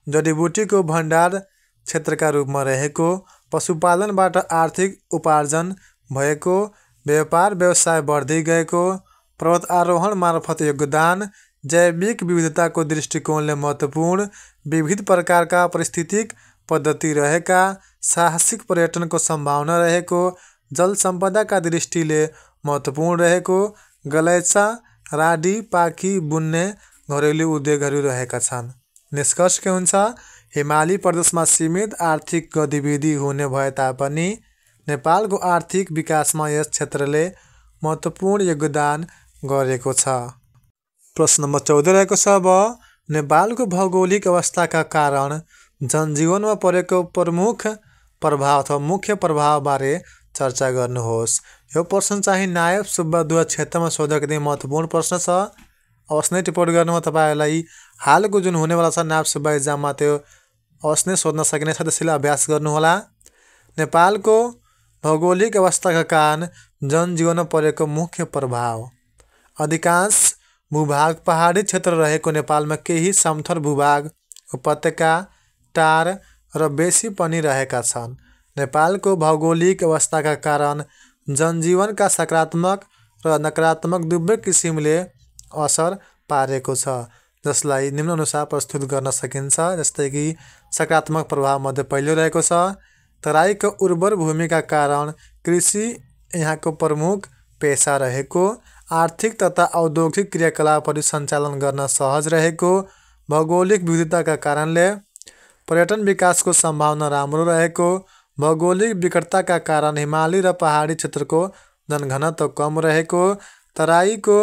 जडीबुटीको भण्डार क्षेत्रका रूपमा रहेको, पशुपालनबाट आर्थिक उपार्जन भएको, व्यापार व्यवसाय बढ्दै गएको, पर्वत आरोहण मार्फत योगदान, जैविक विविधताको दृष्टिकोणले महत्त्वपूर्ण, विविध प्रकारका पारिस्थितिक पद्धति रहेका, साहसिक पर्यटनको सम्भावना रहेको, जल सम्पदाका दृष्टिले महत्त्वपूर्ण रहेको, गलैँचा, राडी, पाखी बुन्ने घरेलु उद्योगहरू रहेका छन्। निष्कर्ष के हुन्छ, हिमाली प्रदेशमा सीमित आर्थिक गतिविधि हुने भए तापनि नेपालको आर्थिक विकासमा यस क्षेत्रले महत्त्वपूर्ण योगदान गरेको छ। प्रश्न नम्बर 14 रहेको छ अब नेपालको भौगोलिक अवस्थाका कारण जनजीवनमा परेको प्रमुख प्रभाव अथवा मुख्य प्रभावबारे चर्चा गर्नुहोस्। यो प्रश्न चाहिँ नायब सुब्बादुवा क्षेत्रमा सोधेको दिन महत्त्वपूर्ण प्रश्न छ। अवश्य नै टिप्पणी गर्नुमा तपाईँहरूलाई हालको जुन हुनेवाला छ नायब सुब्बा इक्जाममा त्यो अवश्य नै सोध्न सकिनेछ, त्यसैले अभ्यास गर्नुहोला। नेपालको भौगोलिक अवस्थाका कारण जनजीवनमा परेको मुख्य प्रभाव। अधिकांश भूभाग पहाडी क्षेत्र रहेको नेपालमा केही समथर भूभाग, उपत्यका, टार र बेसी पनि रहेका छन्। नेपालको भौगोलिक अवस्थाका कारण जनजीवनका सकारात्मक र नकारात्मक दुवै किसिमले असर पारेको छ, जसलाई निम्नानुसार प्रस्तुत गर्न सकिन्छ। जस्तै कि सकारात्मक प्रभावमध्ये पहिलो रहेको छ तराईको उर्वर भूमिका कारण कृषि यहाँको प्रमुख पेशा रहेको, आर्थिक तथा औद्योगिक क्रियाकलापहरू सञ्चालन गर्न सहज रहेको, भौगोलिक विविधताका कारणले पर्यटन विकासको सम्भावना राम्रो रहेको, भौगोलिक विकटताका कारण हिमाली र पहाडी क्षेत्रको जनघनत्व कम रहेको, तराईको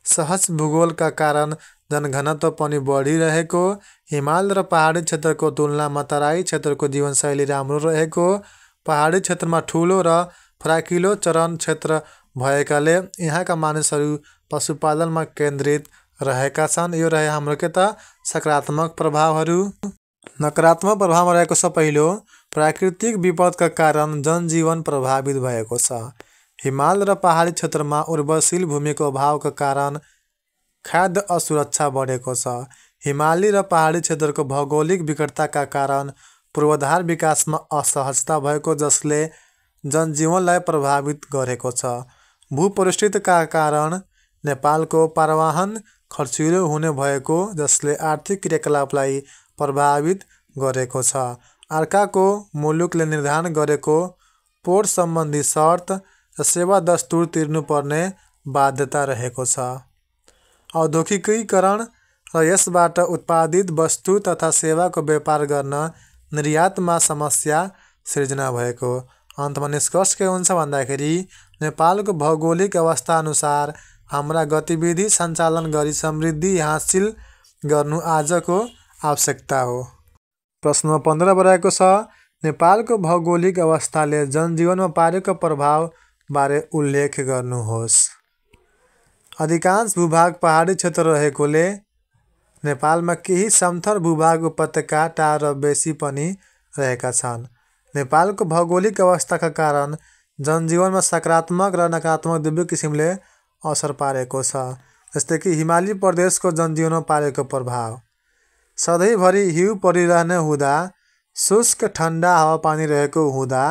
सहज भूगोलका कारण जनघनत्व पनि बढिरहेको, हिमाल र पहाडी क्षेत्रको तुलनामा तराई क्षेत्रको जीवनशैली राम्रो रहेको, पहाडी क्षेत्रमा ठुलो र फराकिलो चरण क्षेत्र भएकाले यहाँका मानिसहरू पशुपालनमा केन्द्रित रहेका छन्। यो रहे हाम्रो के त सकारात्मक प्रभावहरू। नकारात्मक प्रभावमा रहेको छ पहिलो प्राकृतिक विपदका कारण जनजीवन प्रभावित भएको छ। हिमाल र पहाडी क्षेत्रमा उर्वरशील भूमिको अभावका कारण खाद्य असुरक्षा बढेको छ। हिमाली र पहाडी क्षेत्रको भौगोलिक विकटताका कारण पूर्वाधार विकासमा असहजता भएको, जसले जनजीवनलाई प्रभावित गरेको छ। भूपरिस्थितिका कारण नेपालको परिवहन खर्चिलो हुने भएको, जसले आर्थिक क्रियाकलापलाई प्रभावित गरेको छ। अर्काको मुलुकले निर्धारण गरेको पोर्ट सम्बन्धी शर्त र सेवा दस्तुर तिर्नुपर्ने बाध्यता रहेको छ। औद्योगिकीकरण र यसबाट उत्पादित वस्तु तथा सेवाको व्यापार गर्न निर्यातमा समस्या सिर्जना भएको। अन्तमा निष्कर्ष के हुन्छ भन्दाखेरि नेपालको भौगोलिक अवस्था अनुसार हाम्रा गतिविधि सञ्चालन गरी समृद्धि हासिल गर्नु आजको आवश्यकता हो। प्रश्न 15 रहेको छ नेपालको भौगोलिक अवस्थाले जनजीवनमा पारेको प्रभाव बारे उल्लेख गर्नुहोस्। अधिकांश भूभाग पहाडी क्षेत्र रहेकोले नेपालमा केही समथर भूभाग, उपत्यका, टार र बेसी पनि रहेका छन्। नेपालको भौगोलिक अवस्थाका कारण जनजीवनमा सकारात्मक र नकारात्मक दुवै किसिमले असर पारेको छ। जस्तै कि हिमाली प्रदेशको जनजीवनमा पारेको प्रभाव। सधैँभरि हिउँ परिरहने हुँदा, शुष्क ठन्डा हावापानी रहेको हुँदा,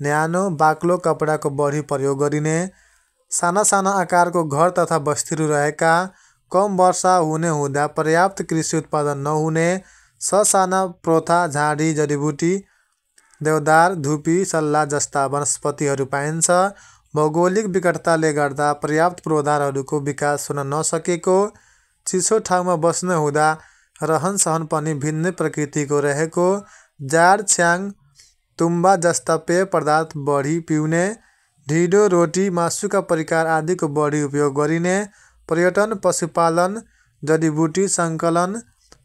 न्यानो बाक्लो कपडाको बढी प्रयोग गरिने, साना साना आकारको घर तथा बस्तीहरू रहेका, कम वर्षा हुने हुँदा पर्याप्त कृषि उत्पादन नहुने, ससाना प्रोथा, झाडी, जडीबुटी, देवदार, धुपी, सल्ला जस्ता वनस्पतिहरू पाइन्छ। भौगोलिक विकटताले गर्दा पर्याप्त पूर्वाधारहरूको विकास हुन नसकेको, चिसो ठाउँमा बस्ने हुँदा रहन सहन पनि भिन्नै प्रकृतिको रहेको, जाड, छ्याङ, तुम्बा जस्ता पेय पदार्थ बढी पिउने, ढिँडो, रोटी, मासुका परिकार आदिको बढी उपयोग गरिने, पर्यटन, पशुपालन, जडीबुटी सङ्कलन,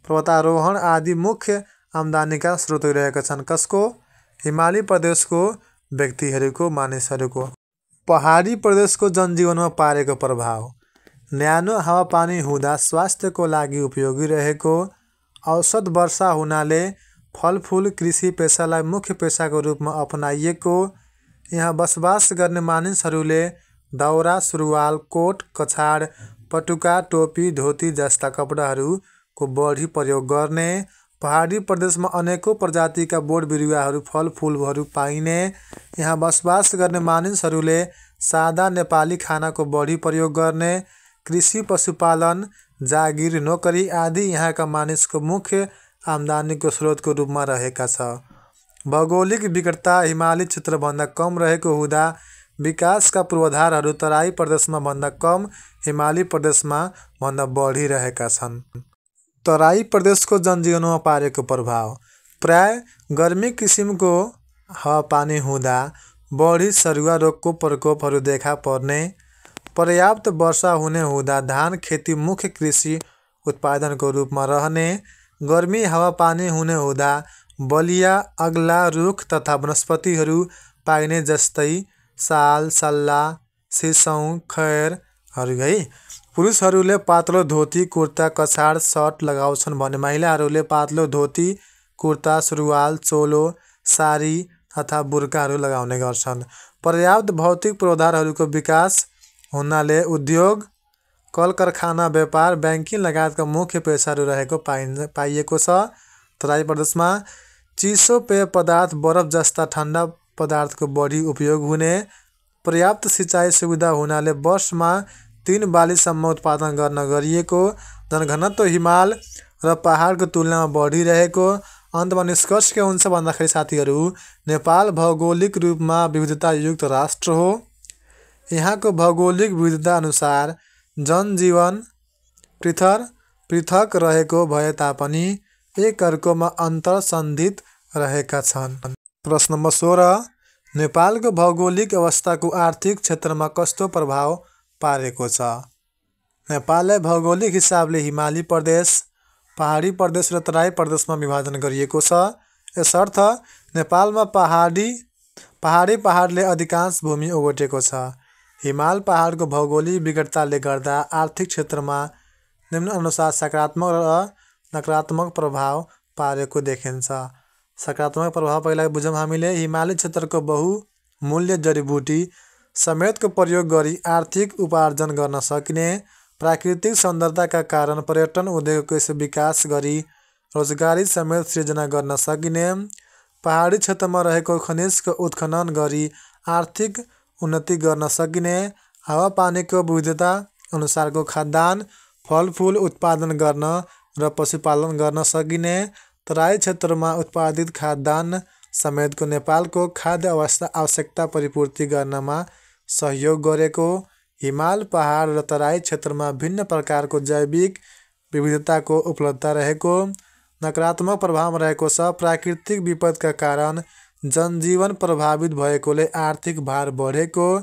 पर्वतारोहण आदि मुख्य आम्दानीका स्रोतहरू रहेका छन्। कसको? हिमाली प्रदेशको व्यक्तिहरूको, मानिसहरूको। पहाडी प्रदेशको जनजीवनमा पारेको प्रभाव। न्यानो हावापानी हुँदा स्वास्थ्यको लागि उपयोगी रहेको, औसत वर्षा हुनाले फलफूल कृषि पेशालाई मुख्य पेशाको रूपमा अपनाइएको। यहाँ बसोबास गर्ने मानिसहरूले दाउरा, सुरुवाल, कोट, कछाड, पटुका, टोपी, धोती जस्ता कपडाहरूको बढी प्रयोग गर्ने। पहाडी प्रदेशमा अनेकौं प्रजातिका बोट बिरुवाहरू, फलफुलहरू पाइने। यहाँ बसोबास गर्ने मानिसहरूले सादा नेपाली खानाको बढी प्रयोग गर्ने। कृषि, पशुपालन, जागिर, नोकरी आदि यहाँका मानिसको मुख्य आम्दानीको स्रोतको रूपमा रहेका छ। भौगोलिक विकटता हिमाली क्षेत्रभन्दा कम रहेको हुँदा विकासका पूर्वाधारहरू तराई प्रदेशमा भन्दा कम, हिमाली प्रदेशमा भन्दा बढी रहेका छन्। तराई प्रदेशको जनजीवनमा पारेको प्रभाव: प्राय गर्मी किसिमको हावापानी हुँदा बढी सरुवा रोगको प्रकोपहरू देखा पर्ने। पर्याप्त वर्षा हुने हुँदा धान खेती मुख्य कृषि उत्पादनको रूपमा रहने। गर्मी हावापानी हुने हुँदा बलिया, अग्ला रुख तथा वनस्पतिहरू पाइने, जस्तै साल, सल्ला, सिसौँ, खैरहरू है। पुरुषहरूले पातलो धोती, कुर्ता, कछाड, सर्ट लगाउँछन् भने महिलाहरूले पातलो धोती, कुर्ता, सुरुवाल, चोलो, सारी तथा बुर्काहरू लगाउने गर्छन्। पर्याप्त भौतिक पूर्वाधारहरूको विकास हुनाले उद्योग, कल-कारखाना, व्यापार, ब्याङ्किङ लगायतका मुख्य पेशाहरू रहेको पाइएको छ। तराई प्रदेशमा चिसो पेय पदार्थ, बरफ जस्ता ठन्डा पदार्थको बढी उपयोग हुने। पर्याप्त सिँचाइ सुविधा हुनाले वर्षमा 3 बालीसम्म उत्पादन गर्न गरिएको। जनघनत्व हिमाल र पहाडको तुलनामा बढी रहेको। अन्तमा निष्कर्ष के हुन्छ भन्दाखेरि साथीहरू, नेपाल भौगोलिक रूपमा विविधतायुक्त राष्ट्र हो। यहाँको भौगोलिक विविधता अनुसार जनजीवन पृथक पृथक रहेको भए तापनि एकअर्कोमा अन्तर्सन्धित रहेका छन्। प्रश्न नम्बर 16, नेपालको भौगोलिक अवस्थाको आर्थिक क्षेत्रमा कस्तो प्रभाव पारेको छ? नेपाललाई भौगोलिक हिसाबले हिमाली प्रदेश, पहाडी प्रदेश र तराई प्रदेशमा विभाजन गरिएको छ। यसर्थ नेपालमा पहाडले अधिकांश भूमि ओगटेको छ। हिमाल पहाडको भौगोलिक विकटताले गर्दा आर्थिक क्षेत्रमा निम्नानुसार सकारात्मक र नकारात्मक प्रभाव पारेको देखिन्छ। सकारात्मक प्रभाव पहिला बुझौँ हामीले। हिमाली क्षेत्रको बहुमूल्य जडीबुटी समेतको प्रयोग गरी आर्थिक उपार्जन गर्न सकिने। प्राकृतिक सौन्दर्यताका कारण पर्यटन उद्योगको विकास गरी रोजगारी समेत सृजना गर्न सकिने। पहाडी क्षेत्रमा रहेको खनिजको उत्खनन गरी आर्थिक उन्नति गर्न सकिने। हावापानीको विविधता अनुसारको खाद्यान्न, फलफुल उत्पादन गर्न र पशुपालन गर्न सकिने। तराई क्षेत्रमा उत्पादित खाद्यान्न समेतको नेपालको खाद्य आवश्यकता परिपूर्ति गर्नमा सहयोग गरेको। हिमाल, पहाड र तराई क्षेत्रमा भिन्न प्रकारको जैविक विविधताको उपलब्धता रहेको। नकारात्मक प्रभाव रहेको छ। प्राकृतिक विपदका कारण जनजीवन प्रभावित भएकोले आर्थिक भार बढेको।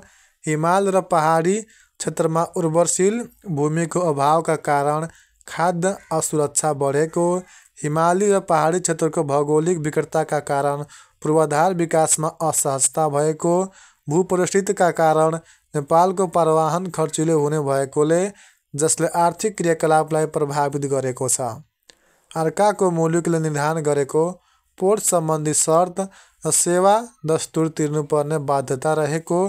हिमाल र पहाडी क्षेत्रमा उर्वरशील भूमिको अभावका कारण खाद्य असुरक्षा बढेको। हिमाली र पहाडी क्षेत्रको भौगोलिक विकटताका कारण पूर्वाधार विकासमा असहजता भएको। भूपरिस्थितिका कारण नेपालको परिवहन खर्चिलो हुने भएकोले जसले आर्थिक क्रियाकलापलाई प्रभावित गरेको छ। अर्काको मुलुकले निर्धारण गरेको पोर्ट सम्बन्धी शर्त र सेवा दस्तुर तिर्नुपर्ने बाध्यता रहेको।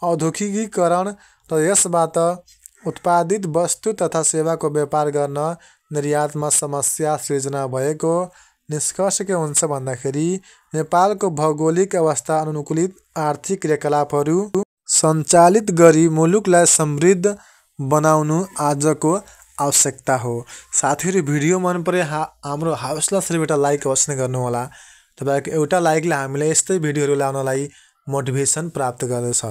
औद्योगिकीकरण र यसबाट उत्पादित वस्तु तथा सेवाको व्यापार गर्न निर्यातमा समस्या सृजना भएको। निष्कर्ष के हुन्छ भन्दाखेरि नेपालको भौगोलिक अवस्था अनुकूलित आर्थिक क्रियाकलापहरू सञ्चालित गरी मुलुकलाई समृद्ध बनाउनु आजको आवश्यकता हो। साथीहरू, भिडियो मन परे हाम्रो हौसला श्रीबाट लाइक अवश्य गर्नुहोला। तपाईँको एउटा लाइकले हामीलाई यस्तै भिडियोहरू ल्याउनलाई मोटिभेसन प्राप्त गर्दछ।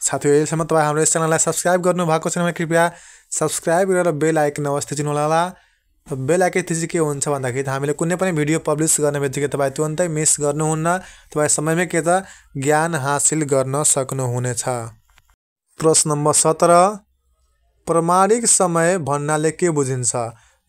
साथीहरू, अहिलेसम्म तपाईँ हाम्रो यस च्यानललाई सब्सक्राइब गर्नुभएको छैन भने कृपया सब्सक्राइब गरेर बेल आइकन अवश्य थिच्नुहोला। बेल आइकन थिचे के हुन्छ भन्दाखेरि हामीले कुनै पनि भिडियो पब्लिस गर्ने बित्तिकै तपाईँ तुरन्तै मिस गर्नुहुन्न। तपाईँ समयमै ज्ञान हासिल गर्न सक्नुहुनेछ। प्रश्न नम्बर 17, प्रमाणिक समय भन्नाले के बुझिन्छ?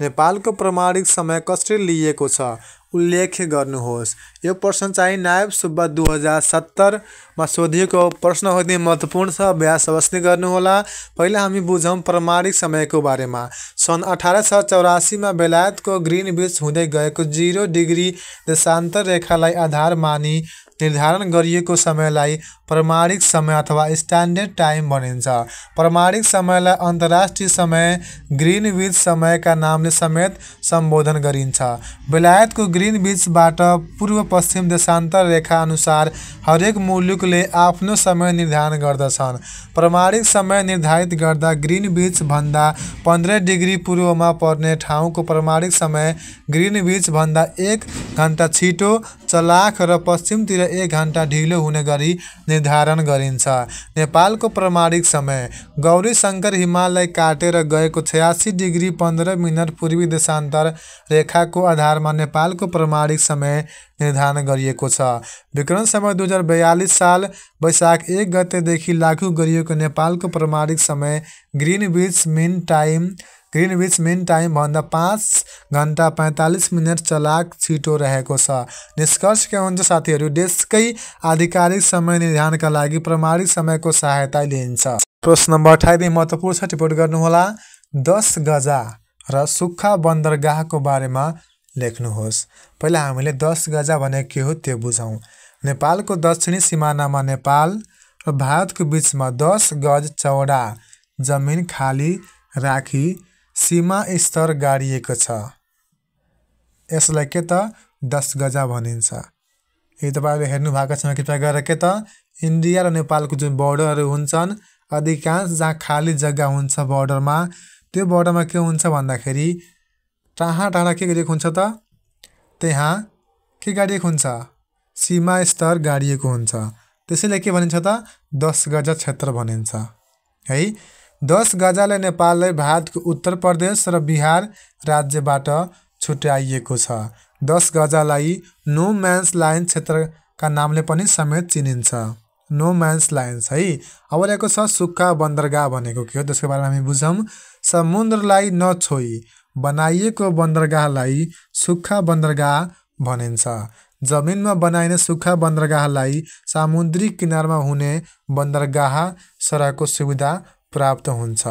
नेपालको प्रमाणिक समय कसरी लिइएको छ? उल्लेख गर्नुहोस्। यो प्रश्न चाहिँ नायब सुब्बा 2070 सोधिएको प्रश्न हो। महत्त्वपूर्ण छ, अभ्यास अवश्य गर्नुहोला। पहिला हामी बुझौँ प्रामाणिक समयको बारेमा। सन् 1884 बेलायतको ग्रिनविच हुँदै गएको 0 डिग्री देशान्तर रेखालाई आधार मानी निर्धारण गरिएको समयलाई प्रामाणिक समय अथवा स्ट्यान्डर्ड टाइम भनिन्छ। प्रामाणिक समयलाई अन्तर्राष्ट्रिय समय ग्रिनविच समयका नामले समेत सम्बोधन गरिन्छ। बेलायतको ग्रिनविचबाट पूर्व पश्चिम देशान्तर रेखा अनुसार हरेक मुलुकले आफ्नो समय निर्धारण गर्दछन्। प्रामाणिक समय निर्धारित गर्दा ग्रिनविच भन्दा 15 डिग्री पूर्वमा पर्ने ठाउँको प्रामाणिक समय ग्रिनविच भन्दा 1 घण्टा छिटो, चलाख र पश्चिमतिर 1 घण्टा ढिलो हुने गरी निर्धारण गरिन्छ। नेपालको प्रामाणिक समय गौरी शंकर हिमाललाई काटेर गएको 86 डिग्री 15 मिनट पूर्वी देशान्तर रेखाको आधारमा नेपालको प्रामाणिक समय निर्धारण गरिएको छ। विक्रम सम्वत 2042 साल वैशाख 1 गतेदेखि लागू गरिएको नेपालको प्रामाणिक समय ग्रिनविच मिन टाइम भन्दा 5 घण्टा 45 मिनट चलाक छिटो रहेको छ। निष्कर्ष के हुन्छ साथीहरू, देशकै आधिकारिक समय निर्धारणका लागि प्रामाणिक समयको सहायता लिइन्छ। प्रश्न नम्बर 28 महत्त्वपूर्ण छ, टिप्पणी गर्नुहोला। 10 गजा र सुक्खा बन्दरगाहको बारेमा लेख्नुहोस्। पहिला हामीले 10 गजा भनेको के हो त्यो बुझौँ। नेपालको दक्षिणी सिमानामा नेपाल र भारतको बिचमा 10 गज चौडा जमिन खाली राखी सीमा स्तर गाडिएको छ। यसलाई के त 10 गजा भनिन्छ। यदि तपाईँले हेर्नु भएको छ कृपया गरेर के त इन्डिया र नेपालको जुन बोर्डरहरू हुन्छन्, अधिकांश जहाँ खाली जग्गा हुन्छ बोर्डरमा, त्यो बोर्डरमा के हुन्छ भन्दाखेरि टाढा टाढा के गरिएको हुन्छ त त्यहाँ के गाडिएको हुन्छ, सीमा स्तर गाडिएको हुन्छ। त्यसैले के भनिन्छ त 10 गजा क्षेत्र भनिन्छ है। 10 गजाले नेपाललाई भारतको उत्तर प्रदेश र बिहार राज्यबाट छुट्याइएको छ। 10 गजालाई नो म्यान्स लाइन क्षेत्रका नामले पनि समेत चिनिन्छ। नो म्यान्स लाइन्स है। अब रहेको छ सुक्खा बन्दरगाह भनेको के हो, त्यसको बारेमा हामी बुझौँ। समुद्रलाई नछोई बनाइएको बन्दरगाहलाई सुक्खा बन्दरगाह भनिन्छ। जमिनमा बनाइने सुक्खा बन्दरगाहलाई समुद्री किनारमा हुने बन्दरगाह सरहको सुविधा प्राप्त हुन्छ।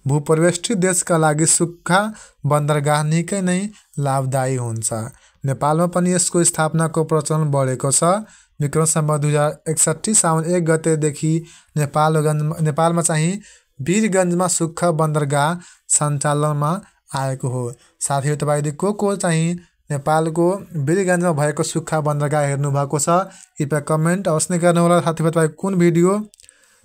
भूपरिवेष्टित देशका लागि सुक्खा बन्दरगाह निकै नै लाभदायी हुन्छ। नेपालमा पनि यसको स्थापनाको प्रचलन बढेको छ। विक्रम सम्वत 2061 साउन 1 गतेदेखि नेपालमा चाहिँ वीरगञ्जमा सुक्खा बन्दरगाह सञ्चालनमा आएको हो। साथीहरू, तपाईँले को चाहिँ नेपालको वीरगञ्जमा भएको सुक्खा बन्दरगाह हेर्नु भएको छ कृपया कमेन्ट अवश्य गर्नुहोला। साथीहरू, तपाईँ कुन भिडियो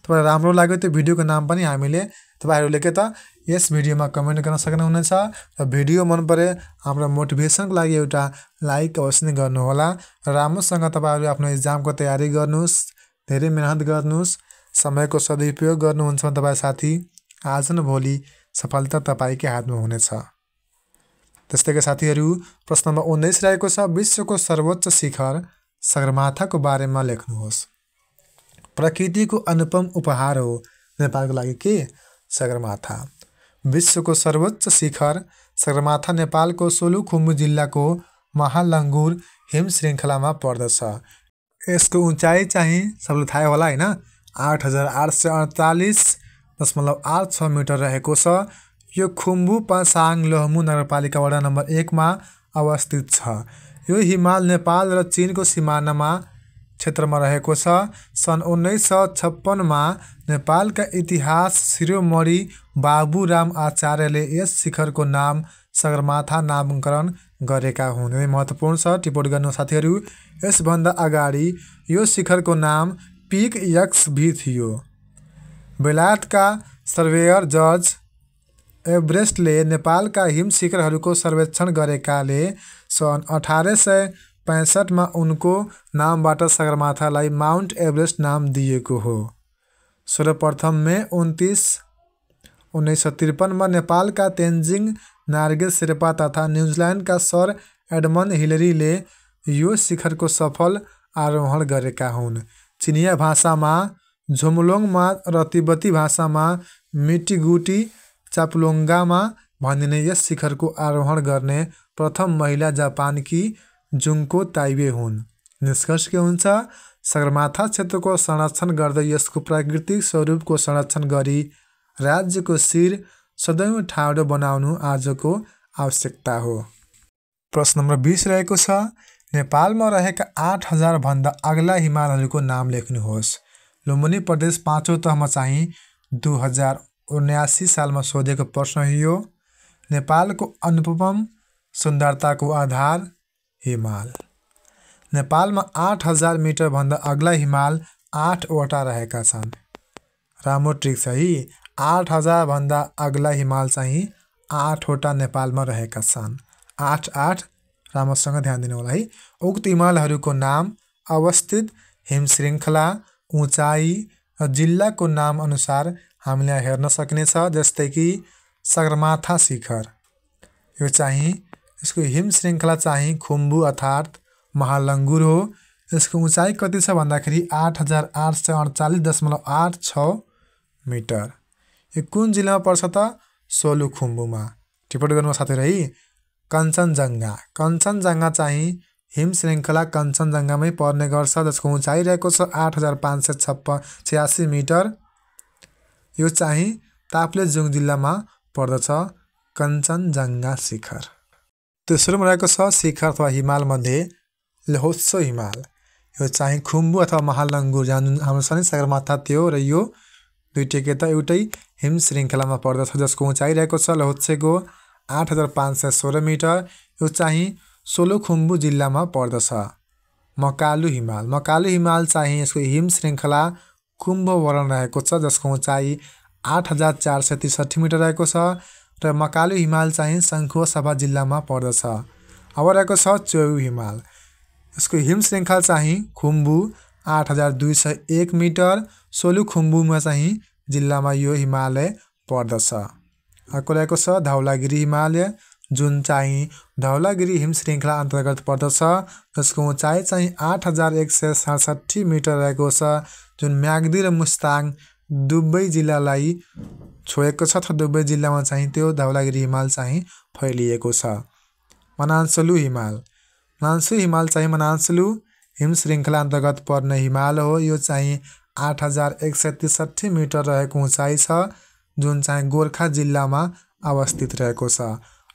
तपाईँलाई राम्रो लाग्यो त्यो भिडियोको नाम पनि हामीले तपाईँहरूले के त यस भिडियोमा कमेन्ट गर्न सक्नुहुनेछ। र भिडियो मन परे हाम्रो मोटिभेसनको लागि एउटा लाइक अवश्य गर्नुहोला। राम्रोसँग तपाईँहरू आफ्नो इक्जामको तयारी गर्नुहोस्, धेरै मेहनत गर्नुहोस्, समयको सदुपयोग गर्नुहुन्छ भने तपाईँ साथी आज न भोलि सफलता तपाईँकै हातमा हुनेछ। त्यस्तै गरी साथीहरू, प्रश्न नम्बर 19 रहेको छ, विश्वको सर्वोच्च शिखर सगरमाथाको बारेमा लेख्नुहोस्। प्रकृतिको अनुपम उपहार हो नेपालको लागि के सगरमाथा। विश्वको सर्वोच्च शिखर सगरमाथा नेपालको सोलुखुम्बु जिल्लाको महालङ्गुर हिम श्रृङ्खलामा पर्दछ। यसको उचाइ चाहिँ सबैलाई थाहा होला होइन, 8848.86 मिटर रहेको छ। यो खुम्बु पासाङ लोहमु नगरपालिका वडा नम्बर 1 मा अवस्थित छ। यो हिमाल नेपाल र चीनको सिमानामा क्षेत्रमा रहेको छ। सन् 1956 मा नेपालका इतिहास शिरोमणि बाबुराम आचार्यले यस शिखरको नाम सगरमाथा नामकरण गरेका हुन्। महत्त्वपूर्ण छ, टिप्पणी गर्नु साथीहरू। यसभन्दा अगाडि यो शिखरको नाम पिक एक्स भी थियो। बेलायतका सर्वेयर जर्ज एभरेस्टले नेपालका हिम शिखरहरूको सर्वेक्षण गरेकाले सन् 1865 मा उनको नामबाट सगरमाथालाई माउन्ट एभरेस्ट नाम दिएको हो। सर्वप्रथम मे 29, 1953 मा नेपालका तेन्जिङ नार्गे शेर्पा तथा न्युजिल्यान्डका सर एडमन्ड हिलेरीले यो शिखरको सफल आरोहण गरेका हुन्। चिनिया भाषामा झोमलोङमा र तिब्बती भाषामा मिटिगुटी चाप्लोङ्गामा भनिने यस शिखरको आरोहण गर्ने प्रथम महिला जापानकी जुङको ताइबे हुन्। निष्कर्ष के हुन्छ सगरमाथा क्षेत्रको संरक्षण गर्दै यसको प्राकृतिक स्वरूपको संरक्षण गरी राज्यको शिर सदैव ठाडो बनाउनु आजको आवश्यकता हो। प्रश्न नम्बर 20 रहेको छ नेपालमा रहेका 8000 भन्दा अग्ला हिमालहरूको नाम लेख्नुहोस्। लुम्बिनी प्रदेश 5औं तहमा चाहिँ 2079 सालमा सोधेको प्रश्न यो। नेपालको अनुपम सुन्दरताको आधार हिमाल। नेपालमा 8000 मिटर भन्दा अग्ला हिमाल 8वटा रहेका छन्। राम्रो ट्रिक छ है। 8000 भन्दा अग्ला हिमाल चाहिँ 8वटा नेपालमा रहेका छन्। 8 राम्रोसँग ध्यान दिनु होला है। उक्त हिमालहरूको नाम, अवस्थित हिमश्रृङ्खला, उचाइ र जिल्लाको नाम अनुसार हामीले हेर्न सकिनेछ। जस्तै कि सगरमाथा शिखर, यो चाहिँ यसको हिमश्रृङ्खला चाहिँ खुम्बु अर्थात् महालङ्गुर हो। यसको उचाइ कति छ भन्दाखेरि 8848.86 मिटर। यो कुन जिल्लामा पर्छ त? सोलुखुम्बुमा। टिप्पणी गर्नु साथीहरु है। कञ्चनजङ्घा, कञ्चनजङ्घा चाहिँ हिमश्रृङ्खला कञ्चनजङ्घामै पर्ने गर्छ, जसको उचाइ रहेको छ 8586 मिटर। यो चाहिँ ताप्लेजुङ जिल्लामा पर्दछ कञ्चनजङ्घा शिखर। तेस्रोमा रहेको छ शिखर अथवा हिमाल मध्ये लोहोत्सो हिमाल। यो चाहिँ खुम्बु अथवा महालङ्गुर जुन हाम्रो छ नि सगरमाथा त्यो र यो दुईटैको त एउटै हिमश्रृङ्खलामा पर्दछ, जसको उचाइ रहेको छ लोहोत्सेको 8516 मिटर। यो चाहिँ सोलुखुम्बु जिल्लामा पर्दछ। मकालु हिमाल, मकालु हिमाल चाहिँ यसको हिमश्रृङ्खला कुम्भ वर्ण रहेको छ, जसको उचाइ 8463 मिटर रहेको छ र मकालु हिमाल चाहिँ सङ्खुवासभा जिल्लामा पर्दछ। अब रहेको छ च्वेउ हिमाल। यसको हिमश्रृङ्खला चाहिँ खुम्बु 8201 मिटर, सोलुखुम्बुमा चाहिँ जिल्लामा यो हिमालय पर्दछ। अर्को रहेको छ धौलागिरी हिमालय, जुन चाहिँ धौलागिरी हिमश्रृङ्खला अन्तर्गत पर्दछ, जसको उचाइ चाहिँ 8167 मिटर रहेको छ, जुन म्याग्दी र मुस्ताङ दुवै जिल्लालाई छोएको छ। त दुवै जिल्लामा चाहिँ त्यो धौलागिरी हिमाल चाहिँ फैलिएको छ। मनान्सलु हिमाल, मनान्सलु हिमाल चाहिँ मनान्सलु हिमश्रृङ्खला अन्तर्गत पर्ने हिमाल हो। यो चाहिँ 8163 मिटर रहेको उचाइ छ, जुन चाहिँ गोर्खा जिल्लामा अवस्थित रहेको छ।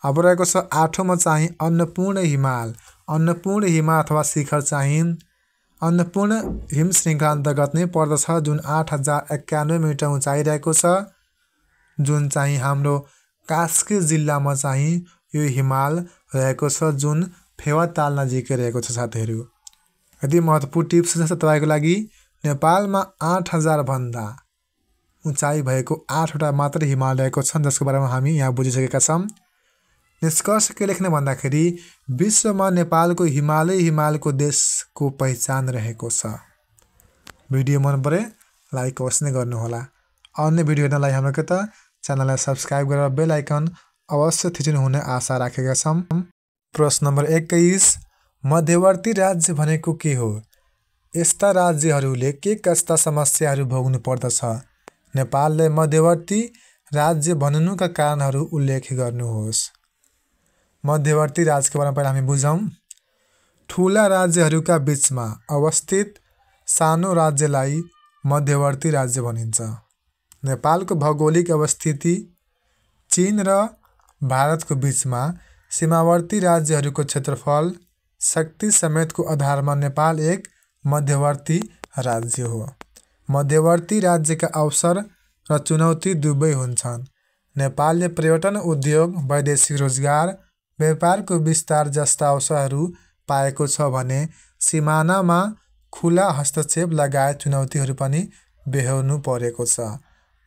अब रहेको छ 8औंमा चाहिँ अन्नपूर्ण हिमाल। अन्नपूर्ण हिमाल अथवा शिखर चाहिँ अन्नपूर्ण हिमश्रृङ्खला अन्तर्गत नै पर्दछ, जुन 8091 मिटर उचाइ रहेको छ, जुन चाहिँ हाम्रो कास्की जिल्लामा चाहिँ यो हिमाल रहेको छ, जुन फेवाताल नजिकै रहेको छ साथीहरु। यदि महत्त्वपूर्ण टिप्स छ तपाईको लागि। नेपालमा 8000 भन्दा उचाइ भएको 8वटा मात्र हिमाल रहेको छन्, जसको बारेमा हामी यहाँ बुझिसकेका छौँ। निष्कर्ष के लेख्ने भन्दाखेरि विश्वमा नेपालको हिमालको देशको पहिचान रहेको छ। भिडियो मन परे लाइक अवश्य नै गर्नुहोला। अन्य भिडियो हेर्नलाई हाम्रो के त च्यानललाई सब्स्क्राइब गरेर बेल आइकन अवश्य थिच्नु हुने आशा राखेका छौँ। प्रश्न नम्बर 21 मध्यवर्ती राज्य भनेको के हो? यस्ता राज्यहरूले के कस्ता समस्याहरू भोग्नु पर्दछ? नेपाललाई मध्यवर्ती राज्य बन्नुका कारणहरू उल्लेख गर्नुहोस्। मध्यवर्ती राज्यको बारेमा पहिला हामी बुझौँ। ठुला राज्यहरूका बीचमा अवस्थित सानो राज्यलाई मध्यवर्ती राज्य भनिन्छ। नेपालको भौगोलिक अवस्थिति चीन र भारतको बीचमा सीमावर्ती राज्यहरूको क्षेत्रफल शक्ति समेतको आधारमा नेपाल एक मध्यवर्ती राज्य हो। मध्यवर्ती राज्यका अवसर र चुनौती दुवै हुन्छन्। नेपालले पर्यटन उद्योग, वैदेशिक रोजगार, व्यापारको विस्तार जस्ता अवसरहरू पाएको छ भने सिमानामा खुला हस्तक्षेप लगायत चुनौतीहरू पनि बेहोर्नु परेको छ।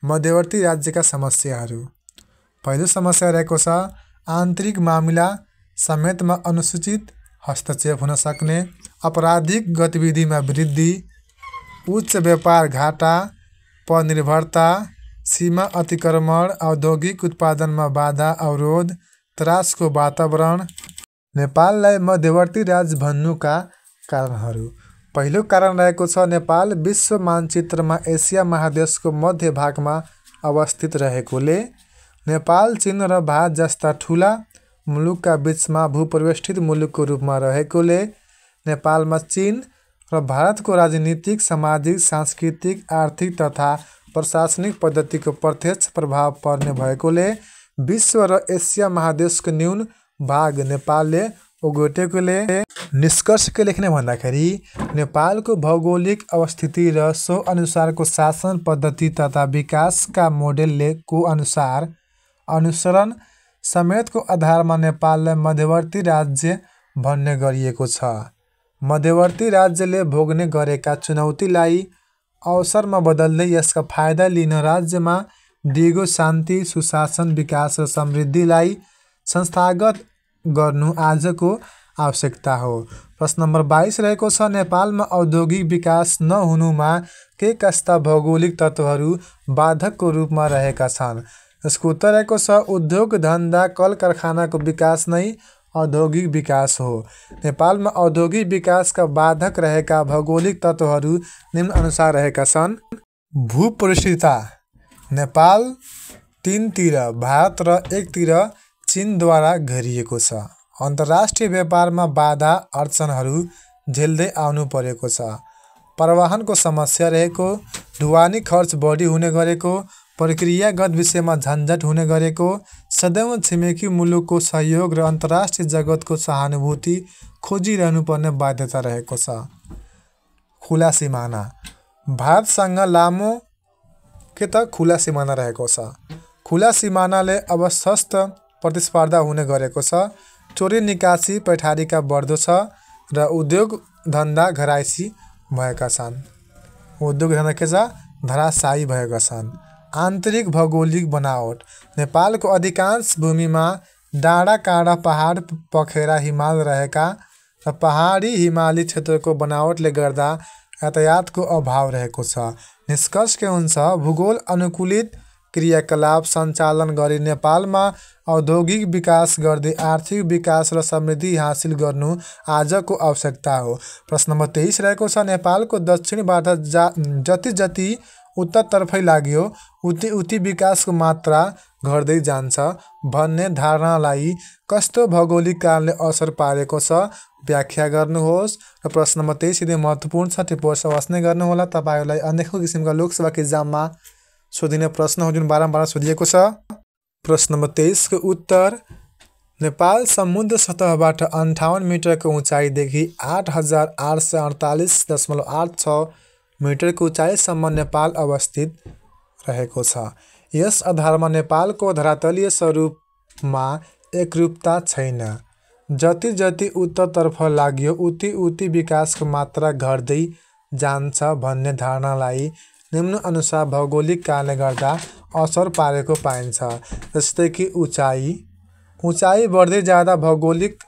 मध्यवर्ती राज्यका समस्याहरू। पहिलो समस्या रहेको छ आन्तरिक मामिला समेतमा अनुचित हस्तक्षेप हुन सक्ने, आपराधिक गतिविधिमा वृद्धि, उच्च व्यापार घाटा, परनिर्भरता, सीमा अतिक्रमण, औद्योगिक उत्पादनमा बाधा अवरोध, त्रासको वातावरण। नेपाललाई मध्यवर्ती राज्य भन्नुका कारणहरू। पहिलो कारण रहेको छ नेपाल विश्व मानचित्रमा एसिया महादेशको मध्य भागमा अवस्थित रहेकोले नेपाल, चीन र भारत जस्ता ठुला मुलुकका बीचमा भूपरिवेष्ठित मुलुकको रूपमा रहेकोले नेपालमा चीन र भारतको राजनीतिक, सामाजिक, सांस्कृतिक, आर्थिक तथा प्रशासनिक पद्धतिको प्रत्यक्ष प्रभाव पर्ने भएकोले विश्व र एसिया महादेशको न्यून भाग नेपालले ओगटेकोले निष्कर्ष के लेख्ने भन्दाखेरि नेपालको भौगोलिक अवस्थिति र सो अनुसारको शासन पद्धति तथा विकासका मोडेलले को अनुसरण समेतको आधारमा नेपाललाई मध्यवर्ती राज्य भन्ने गरिएको छ। मध्यवर्ती राज्यले भोग्ने गरेका चुनौतीलाई अवसरमा बदल्दै यसका फाइदा लिन राज्यमा दिगो शान्ति, सुशासन, विकास र समृद्धिलाई संस्थागत गर्नु आजको आवश्यकता हो। प्रश्न नम्बर 22 रहेको छ, नेपालमा औद्योगिक विकास नहुनुमा के कस्ता भौगोलिक तत्त्वहरू बाधकको रूपमा रहेका छन्? यसको उत्तर रहेको छ उद्योग धन्दा कल कारखानाको विकास नै औद्योगिक विकास हो। नेपालमा औद्योगिक विकासका बाधक रहेका भौगोलिक तत्त्वहरू निम्न अनुसार रहेका छन्। भूपरिष्ठता, नेपाल 3 तिर भारत र 1 तिर चीनद्वारा घेरिएको छ। अन्तर्राष्ट्रिय व्यापारमा बाधा अडचनहरू झेल्दै आउनु परेको छ। परिवहनको समस्या रहेको, ढुवानी खर्च बढी हुने गरेको, प्रक्रियागत विषयमा झन्झट हुने गरेको, सदैव छिमेकी मुलुकको सहयोग र अन्तर्राष्ट्रिय जगतको सहानुभूति खोजिरहनु पर्ने बाध्यता रहेको छ। खुला सिमाना, भारतसँग लामो खुला सिमाना रहेको छ। खुला सिमानाले अवशस्त प्रतिस्पर्धा हुने गरेको छ। चोरी निकासी पैठारीका बढ्दो छ र उद्योग धन्दा घरायसी भएका छन्। उद्योग धन्दा के छ? धराशायी भएका छन्। आन्तरिक भौगोलिक बनावट, नेपालको अधिकांश भूमिमा डाँडा काँडा पहाड पखेरा हिमाल रहेका र पहाडी हिमाली क्षेत्रको बनावटले गर्दा यातायातको अभाव रहेको छ। निष्कर्ष के हुन्छ? भूगोल अनुकूलित क्रियाकलाप सञ्चालन गरी नेपालमा औद्योगिक विकास गर्दै आर्थिक विकास र समृद्धि हासिल गर्नु आजको आवश्यकता हो। प्रश्न नम्बर 23 रहेको छ, नेपालको दक्षिणबाट जति उत्तरतर्फै लाग्यो उति विकासको मात्रा घट्दै जान्छ भन्ने धारणालाई कस्तो भौगोलिक कारणले असर पारेको छ व्याख्या गर्नुहोस्। र प्रश्न नम्बर 23 यदि महत्त्वपूर्ण छ टिप्पणी अवश्य गर्नुहोला। तपाईँहरूलाई अनेकौँ किसिमका लोकसभा एक्जाममा सोधिने प्रश्न हो जुन बारम्बार सोधिएको छ। प्रश्न नम्बर 23 को उत्तर, नेपाल समुद्र सतहबाट 58 मिटरको उचाइदेखि 8848.86 मिटरको उचाइसम्म नेपाल अवस्थित रहेको छ। यस आधारमा नेपालको धरातलीय स्वरूपमा एकरूपता छैन। जति उत्तरतर्फ लाग्यो उति विकासको मात्रा घट्दै जान्छ भन्ने धारणालाई निम्न अनुसार भौगोलिक कारणले गर्दा असर पारेको पाइन्छ। जस्तै कि उचाइ बढ्दै जाँदा भौगोलिक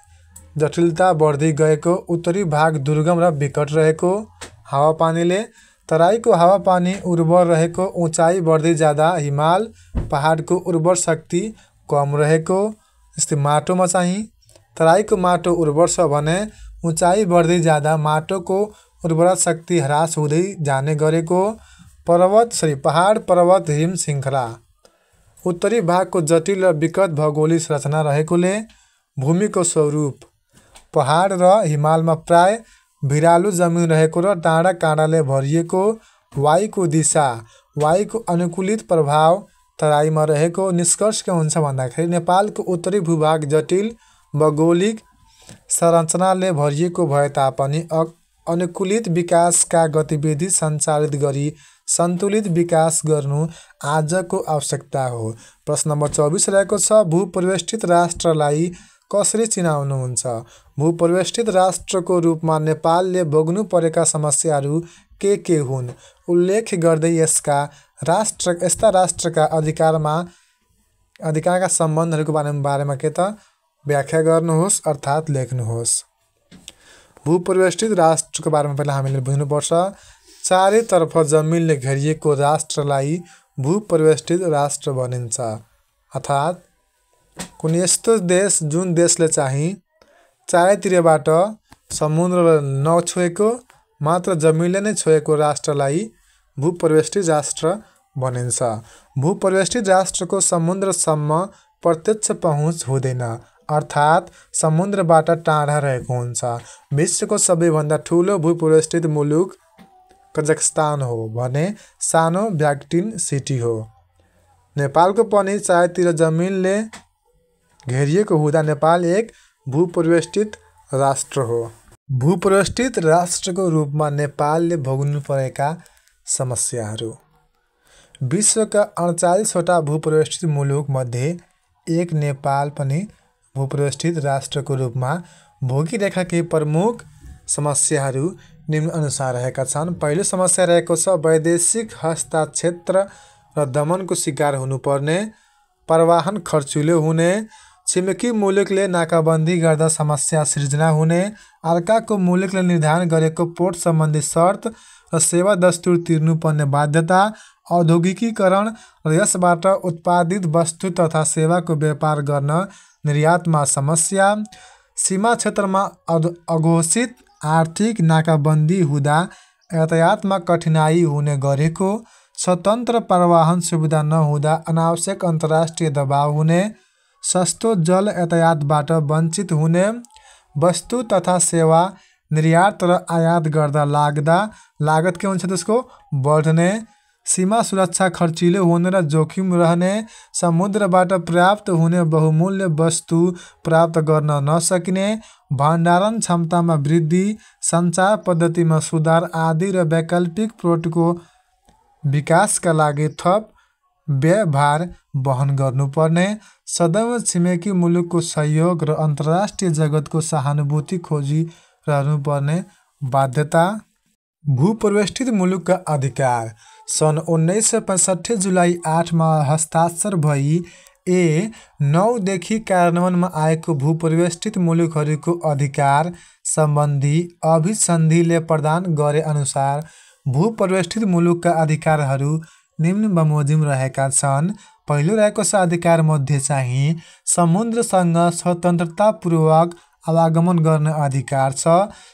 जटिलता बढ्दै गएको, उत्तरी भाग दुर्गम र विकट रहेको, हावापानीले तराईको हावापानी उर्वर रहेको, उचाइ बढ्दै जाँदा हिमाल पहाडको उर्वर शक्ति कम रहेको। जस्तै माटोमा चाहिँ तराईको माटो उर्वर छ भने उचाइ बढ्दै जाँदा माटोको उर्वरा शक्ति ह्रास हुँदै जाने गरेको। पहाड पर्वत हिम श्रृङ्खला, उत्तरी भागको जटिल र विकट भौगोलिक संरचना रहेकोले भूमिको स्वरूप पहाड र हिमालमा प्राय भिरालु जमिन रहेको र डाँडा काँडाले भरिएको। वायुको दिशा, वायुको अनुकूलित प्रभाव तराईमा रहेको। निष्कर्ष के हुन्छ भन्दाखेरि नेपालको उत्तरी भूभाग जटिल भौगोलिक संरचनाले भरिएको भए तापनि अनुकूलित विकासका गतिविधि सञ्चालित गरी सन्तुलित विकास गर्नु आजको आवश्यकता हो। प्रश्न नम्बर 24 रहेको छ, भूपरिवेष्ठित राष्ट्रलाई कसरी चिनाउनुहुन्छ? भूपरिवेष्ठित राष्ट्रको रूपमा नेपालले भोग्नु परेका समस्याहरू के हुन्? उल्लेख गर्दै यस्ता राष्ट्रका अधिकारका सम्बन्धहरूको बारेमा के त व्याख्या गर्नुहोस् अर्थात् लेख्नुहोस्। भूपरिवेष्ठित राष्ट्रको बारेमा पहिला हामीले बुझ्नुपर्छ। चारैतर्फ जमिनले घेरिएको राष्ट्रलाई भूपरिवेष्ठित राष्ट्र भनिन्छ। अर्थात् कुनै यस्तो देश जुन देशले चाहिँ चारैतिरबाट समुद्र नछोएको मात्र जमिनले नै छोएको राष्ट्रलाई भूपरिवेष्ठित राष्ट्र भनिन्छ। भूपरिवेष्ठित राष्ट्रको समुद्रसम्म प्रत्यक्ष पहुँच हुँदैन। अर्थात् समुद्रबाट टाढा रहेको हुन्छ। विश्वको सबैभन्दा ठुलो भूपरिवेष्टित मुलुक कजाखस्तान हो भने सानो ब्याक्टिन सिटी हो। नेपालको पनि चारैतिर जमिनले घेरिएको हुँदा नेपाल एक भूपरिवेष्टित राष्ट्र हो। भूपरिवेष्टित राष्ट्रको रूपमा नेपालले भोग्नु परेका समस्याहरू। विश्वका 48वटा भूपरिवेष्टित मुलुक मध्ये एक नेपाल पनि भूपरिवेष्टित राष्ट्रको रूपमा भोगिरहेका केही प्रमुख समस्याहरू निम्न अनुसार रहेका छन्। पहिलो समस्या रहेको छ वैदेशिक हस्ताक्षेत्र र दमनको शिकार हुनुपर्ने, परिवहन खर्चिलो हुने, छिमेकी मुलुकले नाकाबन्दी गर्दा समस्या सिर्जना हुने, अर्काको मुलुकले निर्धारण गरेको पोर्ट सम्बन्धी शर्त र सेवा दस्तुर तिर्नुपर्ने बाध्यता, औद्योगिकीकरण र यसबाट उत्पादित वस्तु तथा सेवाको व्यापार गर्न निर्यातमा समस्या, सीमा क्षेत्रमा अघोषित आर्थिक नाकाबन्दी हुँदा यातायातमा कठिनाई हुने गरेको, स्वतन्त्र परिवहन सुविधा नहुँदा अनावश्यक अन्तर्राष्ट्रिय दबाव हुने, सस्तो जल यातायातबाट वञ्चित हुने, वस्तु तथा सेवा निर्यात र आयात गर्दा लागत के हुन्छ त्यसको बढ्ने, सीमा सुरक्षा खर्चिलो हुने र जोखिम रहने, समुद्रबाट प्राप्त हुने बहुमूल्य वस्तु प्राप्त गर्न नसकिने, भण्डारण क्षमतामा वृद्धि, सञ्चार पद्धतिमा सुधार आदि र वैकल्पिक प्रोटको विकासका लागि थप व्ययभार वहन गर्नुपर्ने, सदैव छिमेकी मुलुकको सहयोग र अन्तर्राष्ट्रिय जगतको सहानुभूति खोजिरहनुपर्ने बाध्यता। भूपरिवेष्टित मुलुकका अधिकार। सन् 1965 जुलाई 8मा हस्ताक्षर भई A9 देखि कार्यान्वयनमा आएको भूपरिवेष्टित मुलुकहरूको अधिकार सम्बन्धी अभिसन्धिले प्रदान गरे अनुसार भूपरिवेष्टित मुलुकका अधिकारहरू निम्न बमोजिम रहेका छन्। पहिलो रहेको छ अधिकार मध्ये चाहिँ समुद्रसँग स्वतन्त्रतापूर्वक आवागमन गर्ने अधिकार छ,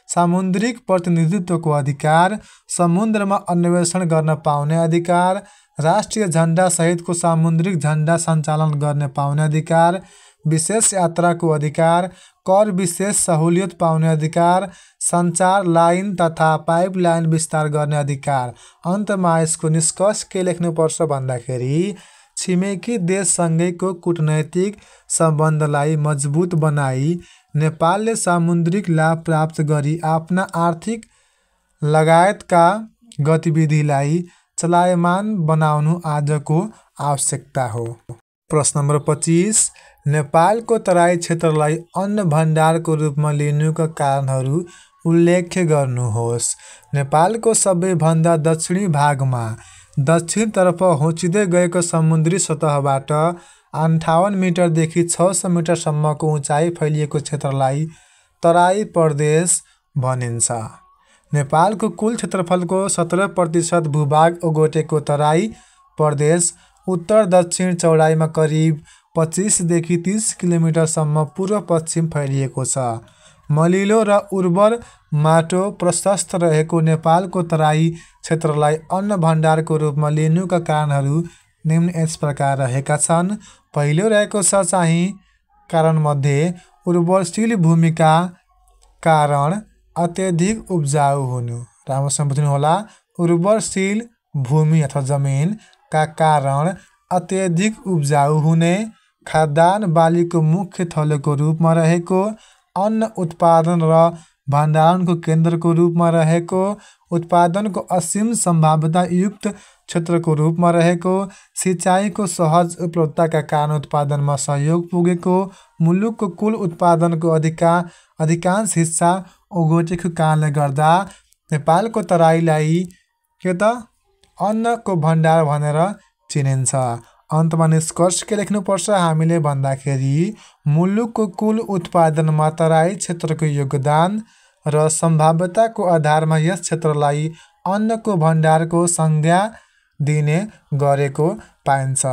सामुद्रिक प्रतिनिधित्वको अधिकार, समुद्रमा अन्वेषण गर्न पाउने अधिकार, राष्ट्रिय झण्डा सहितको सामुद्रिक झण्डा सञ्चालन गर्ने पाउने अधिकार, विशेष यात्राको अधिकार, कर विशेष सहुलियत पाउने अधिकार, सञ्चार लाइन तथा पाइपलाइन विस्तार गर्ने अधिकार। अन्तमा यसको निष्कर्ष के लेख्नुपर्छ भन्दाखेरि छिमेकी देशसँगैको कूटनैतिक सम्बन्धलाई मजबुत बनाई नेपालले सामुद्रिक लाभ प्राप्त गरी आफ्ना आर्थिक लगायतका गतिविधिलाई चलायमान बनाउनु आजको आवश्यकता हो। प्रश्न नम्बर 25 नेपालको तराई क्षेत्रलाई अन्न भण्डारको रूपमा लिनुका कारणहरू उल्लेख गर्नुहोस्। नेपालको सबैभन्दा दक्षिणी भागमा दक्षिणतर्फ होचिँदै गएको समुद्री सतहबाट 58 मिटरदेखि 600 मिटरसम्मको उचाइ फैलिएको क्षेत्रलाई तराई प्रदेश भनिन्छ। नेपालको कुल क्षेत्रफलको 17% भूभाग ओगटेको तराई प्रदेश उत्तर दक्षिण चौडाइमा करिब 25 देखि 30 किलोमिटरसम्म पूर्व पश्चिम फैलिएको छ। मलिलो र उर्वर माटो प्रशस्त रहेको नेपालको तराई क्षेत्रलाई अन्न भण्डारको रूपमा लिनुका कारणहरू निम्न यस प्रकार रहेका छन्। पहिलो रहेको छ चाहिँ कारणमध्ये उर्वरशील भूमिका कारण अत्यधिक उब्जाउ हुनु। राम्रोसँग बुझ्नुहोला, उर्वरशील भूमि अथवा जमिनका कारण अत्यधिक उब्जाउ हुने, खाद्यान्न बालीको मुख्य थलोको रूपमा रहेको, अन्न उत्पादन र भण्डारणको केन्द्रको रूपमा रहेको, उत्पादनको असीम सम्भाव्यता युक्त क्षेत्रको रूपमा रहेको, सिँचाइको सहज उपलब्धताका कारण उत्पादनमा सहयोग पुगेको, मुलुकको कुल उत्पादनको अधिकांश हिस्सा ओगटेको कारणले गर्दा नेपालको तराईलाई के त अन्नको भण्डार भनेर चिनिन्छ। अन्तमा निष्कर्ष के लेख्नुपर्छ हामीले भन्दाखेरि मुलुकको कुल उत्पादनमा तराई क्षेत्रको योगदान र सम्भाव्यताको आधारमा यस क्षेत्रलाई अन्नको भण्डारको संज्ञा दिने गरेको पाइन्छ।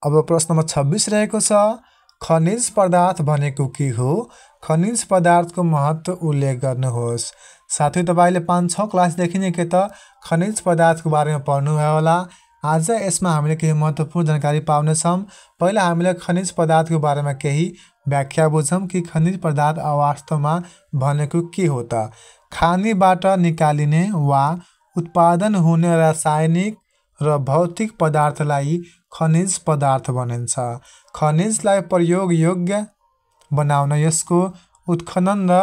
अब प्रश्न नम्बर 26 रहेको छ खनिज पदार्थ भनेको के हो? खनिज पदार्थको महत्त्व उल्लेख गर्नुहोस्। साथै तपाईले 5-6 क्लासदेखि नै के त खनिज पदार्थको बारेमा पढ्नुभयो होला। आज यसमा हामीले केही महत्त्वपूर्ण जानकारी पाउनेछौँ। पहिला हामीले खनिज पदार्थको बारेमा केही व्याख्या बुझौँ कि खनिज पदार्थ वास्तवमा भनेको के हो त। खानीबाट निकालिने वा उत्पादन हुने रासायनिक र भौतिक पदार्थलाई खनिज पदार्थ भनिन्छ। खनिजलाई प्रयोग योग्य बनाउन यसको उत्खनन र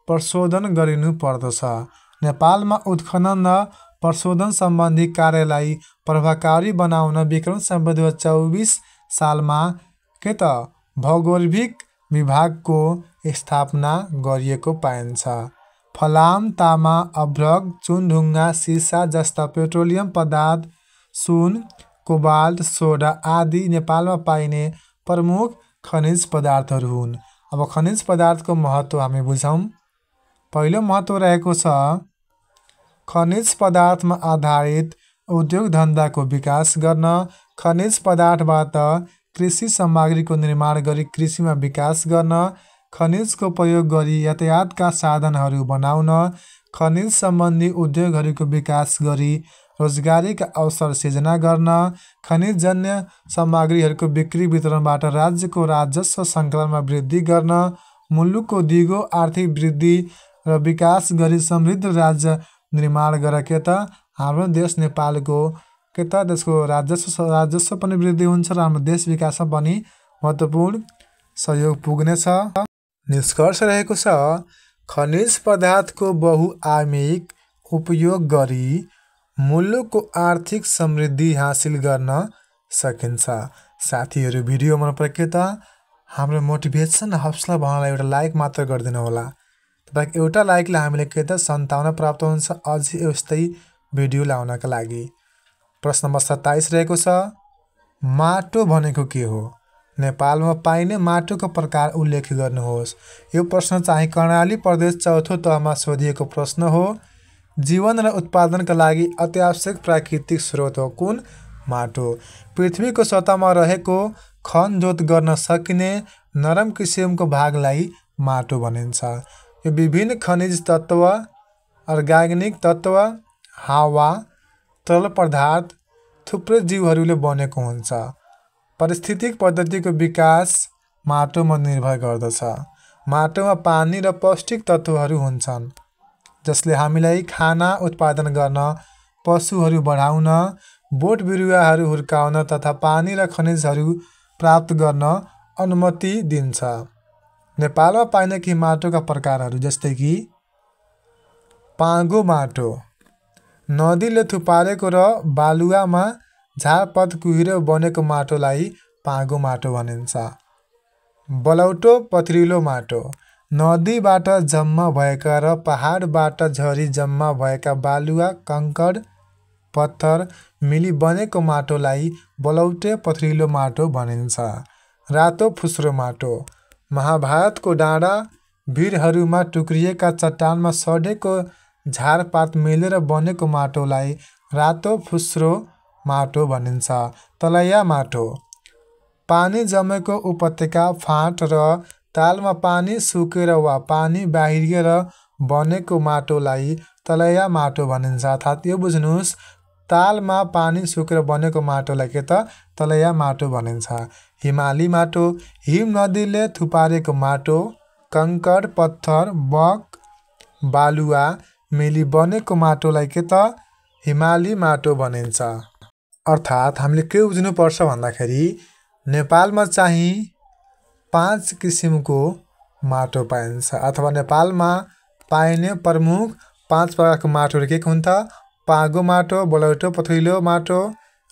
प्रशोधन गरिनु पर्दछ। नेपालमा उत्खनन र प्रशोधन सम्बन्धी कार्यलाई प्रभावकारी बनाउन विक्रम सम्वत 2024 सालमा भौगोलिक विभागको स्थापना गरिएको पाइन्छ। फलाम, तामा, अभ्रक, चुनढुङ्गा, सिसा जस्ता पेट्रोलियम पदार्थ, सुन, कोबाल्ट, सोडा आदि नेपालमा पाइने प्रमुख खनिज पदार्थहरू हुन्। अब खनिज पदार्थको महत्त्व हामी बुझौँ। पहिलो महत्त्व रहेको छ खनिज पदार्थमा आधारित उद्योग धन्दाको विकास गर्न। खनिज पदार्थबाट कृषि सामग्रीको निर्माण गरी कृषिमा विकास गर्न। खनिजको प्रयोग गरी यातायातका साधनहरू बनाउन। खनिज सम्बन्धी उद्योगहरूको विकास गरी रोजगारीका अवसर सिर्जना गर्न। खनिजजन्य सामग्रीहरूको बिक्री वितरणबाट राज्यको राजस्व सङ्कलनमा वृद्धि गर्न। मुलुकको दिगो आर्थिक वृद्धि र विकास गरी समृद्ध राज्य निर्माण गरेर हाम्रो देश नेपालको त्यसको राजस्व पनि वृद्धि हुन्छ र हाम्रो देश विकासमा पनि महत्त्वपूर्ण सहयोग पुग्नेछ। निष्कर्ष रहेको छ खनिज पदार्थको बहुआयामिक उपयोग गरी मुलुकको आर्थिक समृद्धि हासिल गर्न सकिन्छ। साथीहरू भिडियो मन परेको त हाम्रो मोटिभेसन हौसला बढाउनलाई एउटा लाइक मात्र गरिदिनु होला। तपाईँको एउटा लाइकले हामीले 57 प्राप्त हुन्छ अझै यस्तै भिडियो ल्याउनका लागि। प्रश्न नम्बर 27 रहेको छ माटो भनेको के हो? नेपालमा पाइने माटोको प्रकार उल्लेख गर्नुहोस्। यो प्रश्न चाहिँ कर्णाली प्रदेश चौथो तहमा सोधिएको प्रश्न हो। जीवन र उत्पादनका लागि अत्यावश्यक प्राकृतिक स्रोत हो कुन? माटो। पृथ्वीको सतहमा रहेको खनजोत गर्न सकिने नरम किसिमको भागलाई माटो भनिन्छ। यो विभिन्न खनिज तत्त्व, अर्ग्यानिक तत्त्व, हावा, तरल पदार्थ, थुप्रै जीवहरूले बनेको हुन्छ। पारिस्थितिक पद्धतिको विकास माटोमा निर्भर गर्दछ। माटोमा पानी र पौष्टिक तत्त्वहरू हुन्छन् जसले हामीलाई खाना उत्पादन गर्न, पशुहरू बढाउन, बोट बिरुवाहरू हुर्काउन तथा पानी र खनिजहरू प्राप्त गर्न अनुमति दिन्छ। नेपालमा पाइने केही माटोका प्रकारहरू जस्तै कि पाँगो माटो, नदीले थुपारेको र बालुवामा झारपात कुहिएर बनेको माटोलाई पाँगो माटो भनिन्छ। बलौटो पथरिलो माटो, नदीबाट जम्मा भएका र पहाडबाट झरी जम्मा भएका बालुवा, कंकड, पत्थर मिली बनेको माटोलाई बलौटे पथरिलो माटो भनिन्छ। रातो फुस्रो माटो, महाभारतको डाँडा भिरहरूमा टुक्रिएका चट्टानमा सडेको झारपात मिलेर बनेको माटोलाई रातो फुस्रो माटो भनिन्छ। तलैया माटो, पानी जमेको उपत्यका, फाँट र तालमा पानी सुकेर वा पानी बाहिरिएर बनेको माटोलाई तलैया माटो भनिन्छ। अर्थात् यो बुझ्नुहोस् तालमा पानी सुकेर बनेको माटोलाई तलैया माटो भनिन्छ। हिमाली माटो, हिम नदीले थुपारेको माटो, कंकड, पत्थर, बक, बालुवा मिली बनेको माटोलाई हिमाली माटो भनिन्छ। अर्थात् हामीले के बुझ्नुपर्छ भन्दाखेरि नेपालमा चाहिँ 5 किसिमको माटो पाइन्छ अथवा नेपालमा पाइने प्रमुख 5 प्रकारको माटोहरू के हुन् त? पाँगो माटो, बलौटो पथरिलो माटो,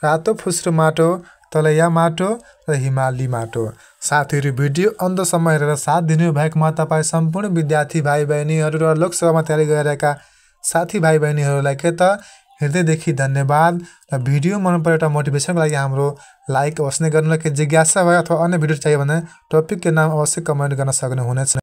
रातो फुस्रो माटो, तलैया माटो र हिमाली माटो। साथीहरू भिडियो अन्तसम्म हेरेर साथ दिनुभएकोमा तपाईँ सम्पूर्ण विद्यार्थी भाइ बहिनीहरू र लोकसभामा तयारी गरिरहेका साथी भाइ बहिनीहरूलाई हृदयदेखि धन्यवाद। र भिडियो मन पऱ्यो एउटा मोटिभेसनको लागि हाम्रो लाइक अवश्य नै गर्नु। जिज्ञासा भयो अथवा अन्य भिडियो चाहियो भने टपिकको नाम अवश्य कमेन्ट गर्न सक्नुहुनेछ।